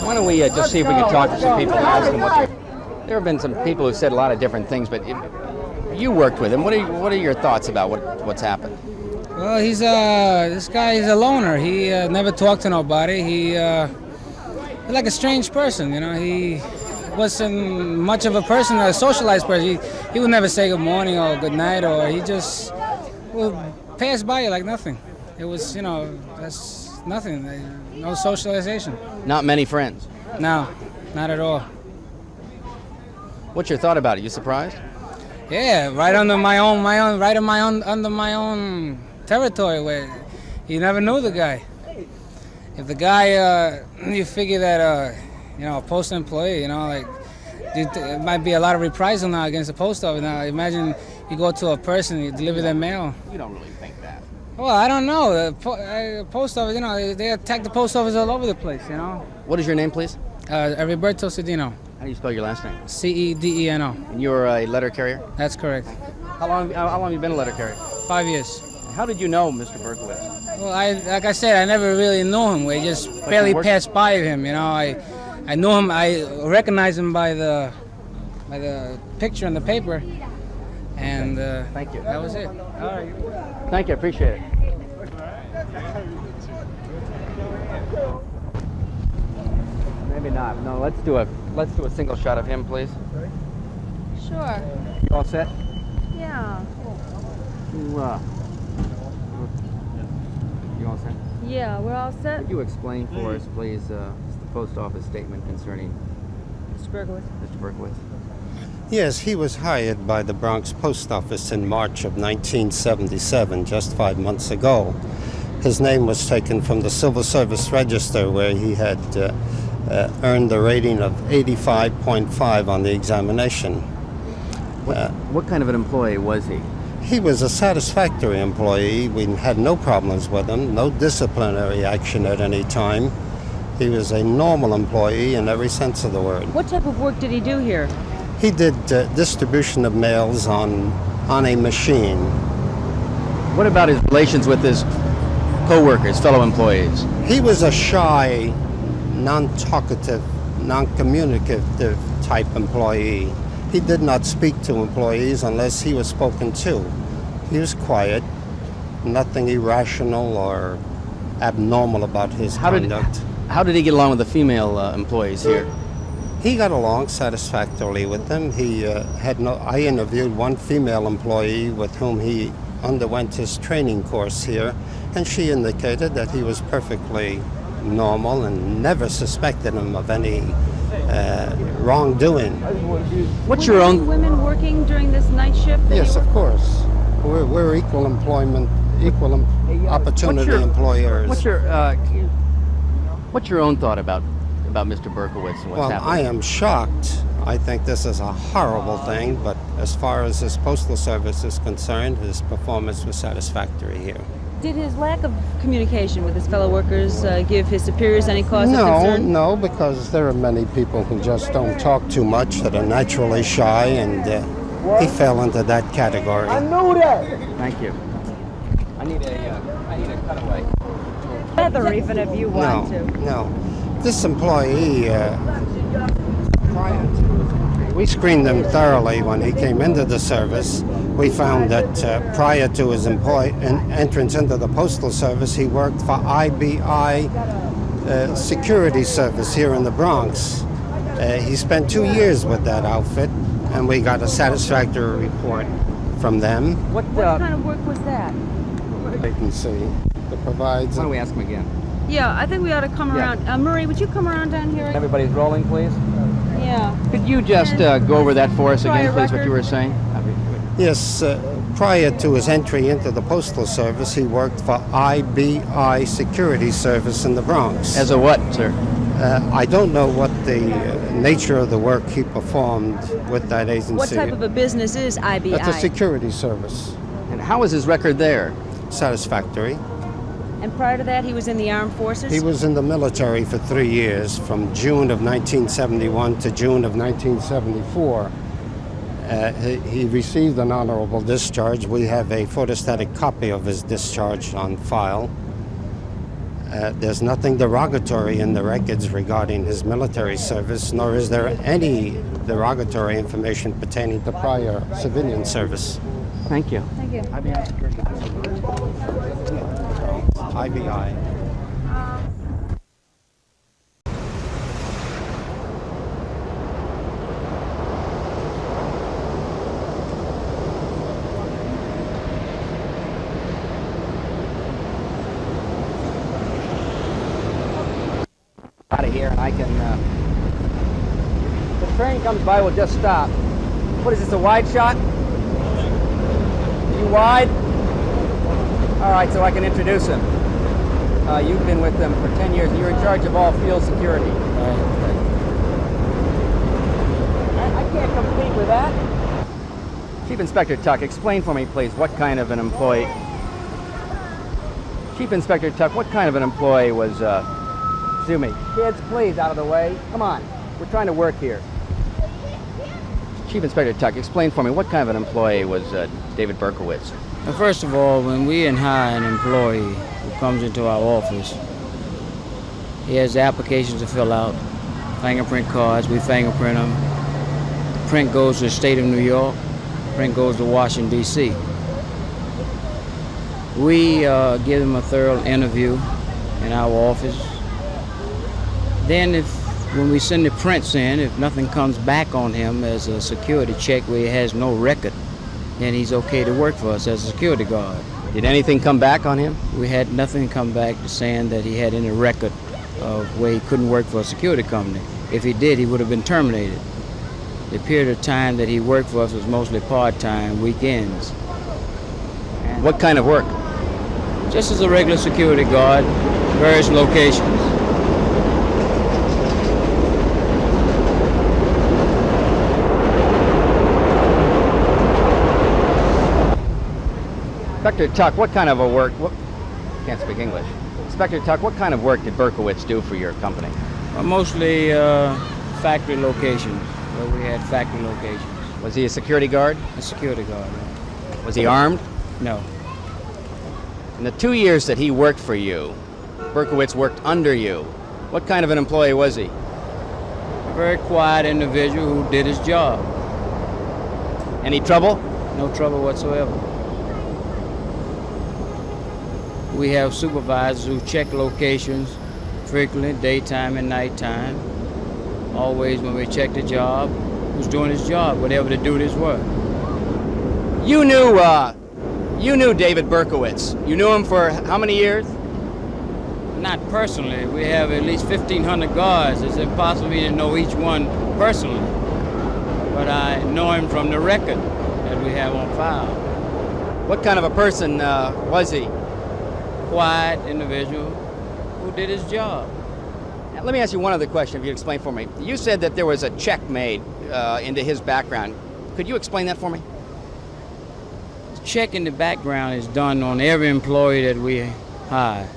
Why don't we just see if we can talk to some people and ask them what they're... There have been some people who said a lot of different things, but you worked with him. What are your thoughts about what's happened? Well, this guy is a loner. He never talked to nobody. He's like a strange person, you know. He wasn't much of a person, a socialized person. He would never say good morning or good night, or he just would pass by you like nothing. It was, you know, that's nothing. No socialization. Not many friends? No, not at all. What's your thought about it? You surprised? Yeah, right under my own territory where you never knew the guy. If the guy, you figure that, you know, a post employee, you know, like, it might be a lot of reprisal now against the post office. Now, imagine you go to a person, you deliver their mail. You don't really think that. Well, I don't know. The post office, you know, they attack the post office all over the place, you know. What is your name, please? Roberto Cedeno. How do you spell your last name? Cedeno. And you're a letter carrier? That's correct. How long have you been a letter carrier? 5 years. How did you know Mr. Berkowitz? Well, like I said, I never really knew him. We just barely passed by him, you know. I knew him. I recognized him by the picture in the paper, and thank you. That was it. All right. Thank you. I appreciate it. Maybe not. No, let's do a single shot of him, please. Sure. You all set? Yeah. You all set? Yeah, we're all set. Could you explain for us, please, the post office statement concerning Mr. Berkowitz? Mr. Berkowitz? Yes, he was hired by the Bronx Post Office in March of 1977, just 5 months ago. His name was taken from the Civil Service Register, where he had earned a rating of 85.5 on the examination. What kind of an employee was he? He was a satisfactory employee. We had no problems with him, no disciplinary action at any time. He was a normal employee in every sense of the word. What type of work did he do here? He did distribution of mails on a machine. What about his relations with his co-workers, fellow employees? He was a shy, non-talkative, non-communicative type employee. He did not speak to employees unless he was spoken to. He was quiet, nothing irrational or abnormal about his conduct. How did he get along with the female employees here? He got along satisfactorily with them. I interviewed one female employee with whom he underwent his training course here, and she indicated that he was perfectly normal and never suspected him of any wrongdoing. What's your own... women working during this night shift? Yes, of course. We're equal employment, equal opportunity employers. What's your own thought about Mr. Berkowitz and what's happening? I am shocked. I think this is a horrible thing, but as far as his postal service is concerned, his performance was satisfactory here. Did his lack of communication with his fellow workers give his superiors any cause of concern? No, because there are many people who just don't talk too much, that are naturally shy, and he fell into that category. I knew that! Thank you. I need a cutaway. Feather, even if you want to. No. This employee, we screened him thoroughly when he came into the service. we found that prior to his entrance into the Postal Service, he worked for IBI Security Service here in the Bronx. He spent 2 years with that outfit, and we got a satisfactory report from them. What kind of work was that? Agency that provides. Why don't we ask him again? Yeah, I think we ought to come around. Murray, would you come around down here? Everybody's rolling, please. Yeah. Could you just go over that for us Try again, a please, what record. you were saying? Yes, prior to his entry into the Postal Service, he worked for IBI Security Service in the Bronx. As a what, sir? I don't know what the nature of the work he performed with that agency. What type of a business is IBI? It's a security service. And how was his record there? Satisfactory. And prior to that, he was in the armed forces? He was in the military for 3 years, from June of 1971 to June of 1974. He received an honorable discharge. We have a photostatic copy of his discharge on file. There's nothing derogatory in the records regarding his military service, nor is there any derogatory information pertaining to prior civilian service. Thank you. Thank you. IBI. Out of here, and I can. If the train comes by, we'll just stop. What is this, a wide shot? You wide? All right, so I can introduce him. You've been with them for 10 years, and you're in charge of all field security. I can't compete with that. Chief Inspector Tuck, explain for me, please, what kind of an employee... Chief Inspector Tuck, what kind of an employee was... Excuse me. Kids, please, out of the way. Come on. We're trying to work here. Chief Inspector Tuck, explain for me, what kind of an employee was David Berkowitz? Well, first of all, when we hire an employee who comes into our office, he has applications to fill out, fingerprint cards, we fingerprint them. Print goes to the state of New York, print goes to Washington, D.C. We give him a thorough interview in our office. Then when we send the prints in, if nothing comes back on him as a security check where he has no record, then he's okay to work for us as a security guard. Did anything come back on him? We had nothing come back saying that he had any record of where he couldn't work for a security company. If he did, he would have been terminated. The period of time that he worked for us was mostly part-time, weekends. And what kind of work? Just as a regular security guard, various locations. Inspector Tuck, what kind of a work... Can't speak English. Inspector Tuck, what kind of work did Berkowitz do for your company? Well, mostly factory locations, where we had factory locations. Was he a security guard? A security guard. Was he armed? No. In the 2 years that he worked for you, Berkowitz worked under you. What kind of an employee was he? A very quiet individual who did his job. Any trouble? No trouble whatsoever. We have supervisors who check locations frequently, daytime and nighttime. Always when we check the job, who's doing his job, whatever the duties were. You knew David Berkowitz. You knew him for how many years? Not personally. We have at least 1,500 guards. It's impossible to know each one personally. But I know him from the record that we have on file. What kind of a person was he? Quiet individual who did his job. Now, let me ask you one other question, if you explain for me. You said that there was a check made into his background. Could you explain that for me? The check in the background is done on every employee that we hire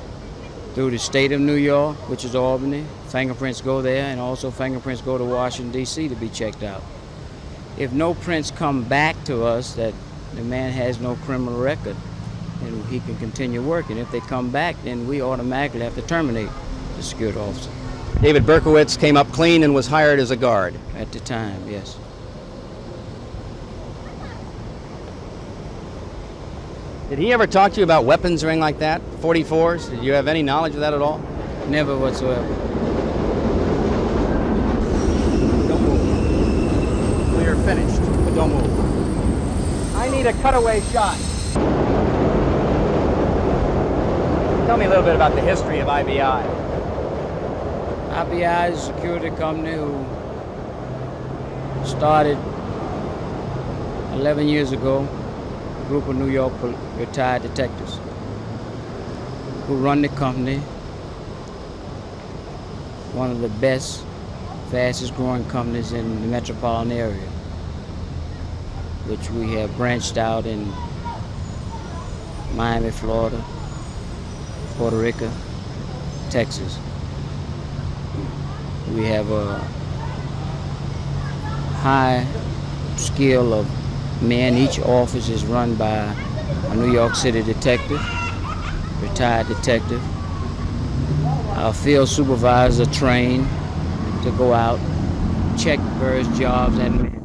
through the state of New York, which is Albany. Fingerprints go there, and also fingerprints go to Washington, D.C. to be checked out. If no prints come back to us that the man has no criminal record, and he can continue working. If they come back, then we automatically have to terminate the security officer. David Berkowitz came up clean and was hired as a guard? At the time, yes. Did he ever talk to you about weapons or anything like that? 44s? Did you have any knowledge of that at all? Never whatsoever. Don't move. We are finished, but don't move. I need a cutaway shot. Tell me a little bit about the history of IBI. IBI is a security company who started 11 years ago. A group of New York retired detectives who run the company. One of the best, fastest growing companies in the metropolitan area, which we have branched out in Miami, Florida, Puerto Rico, Texas. We have a high skill of men. Each office is run by a New York City detective, retired detective. Our field supervisors are trained to go out, check various jobs and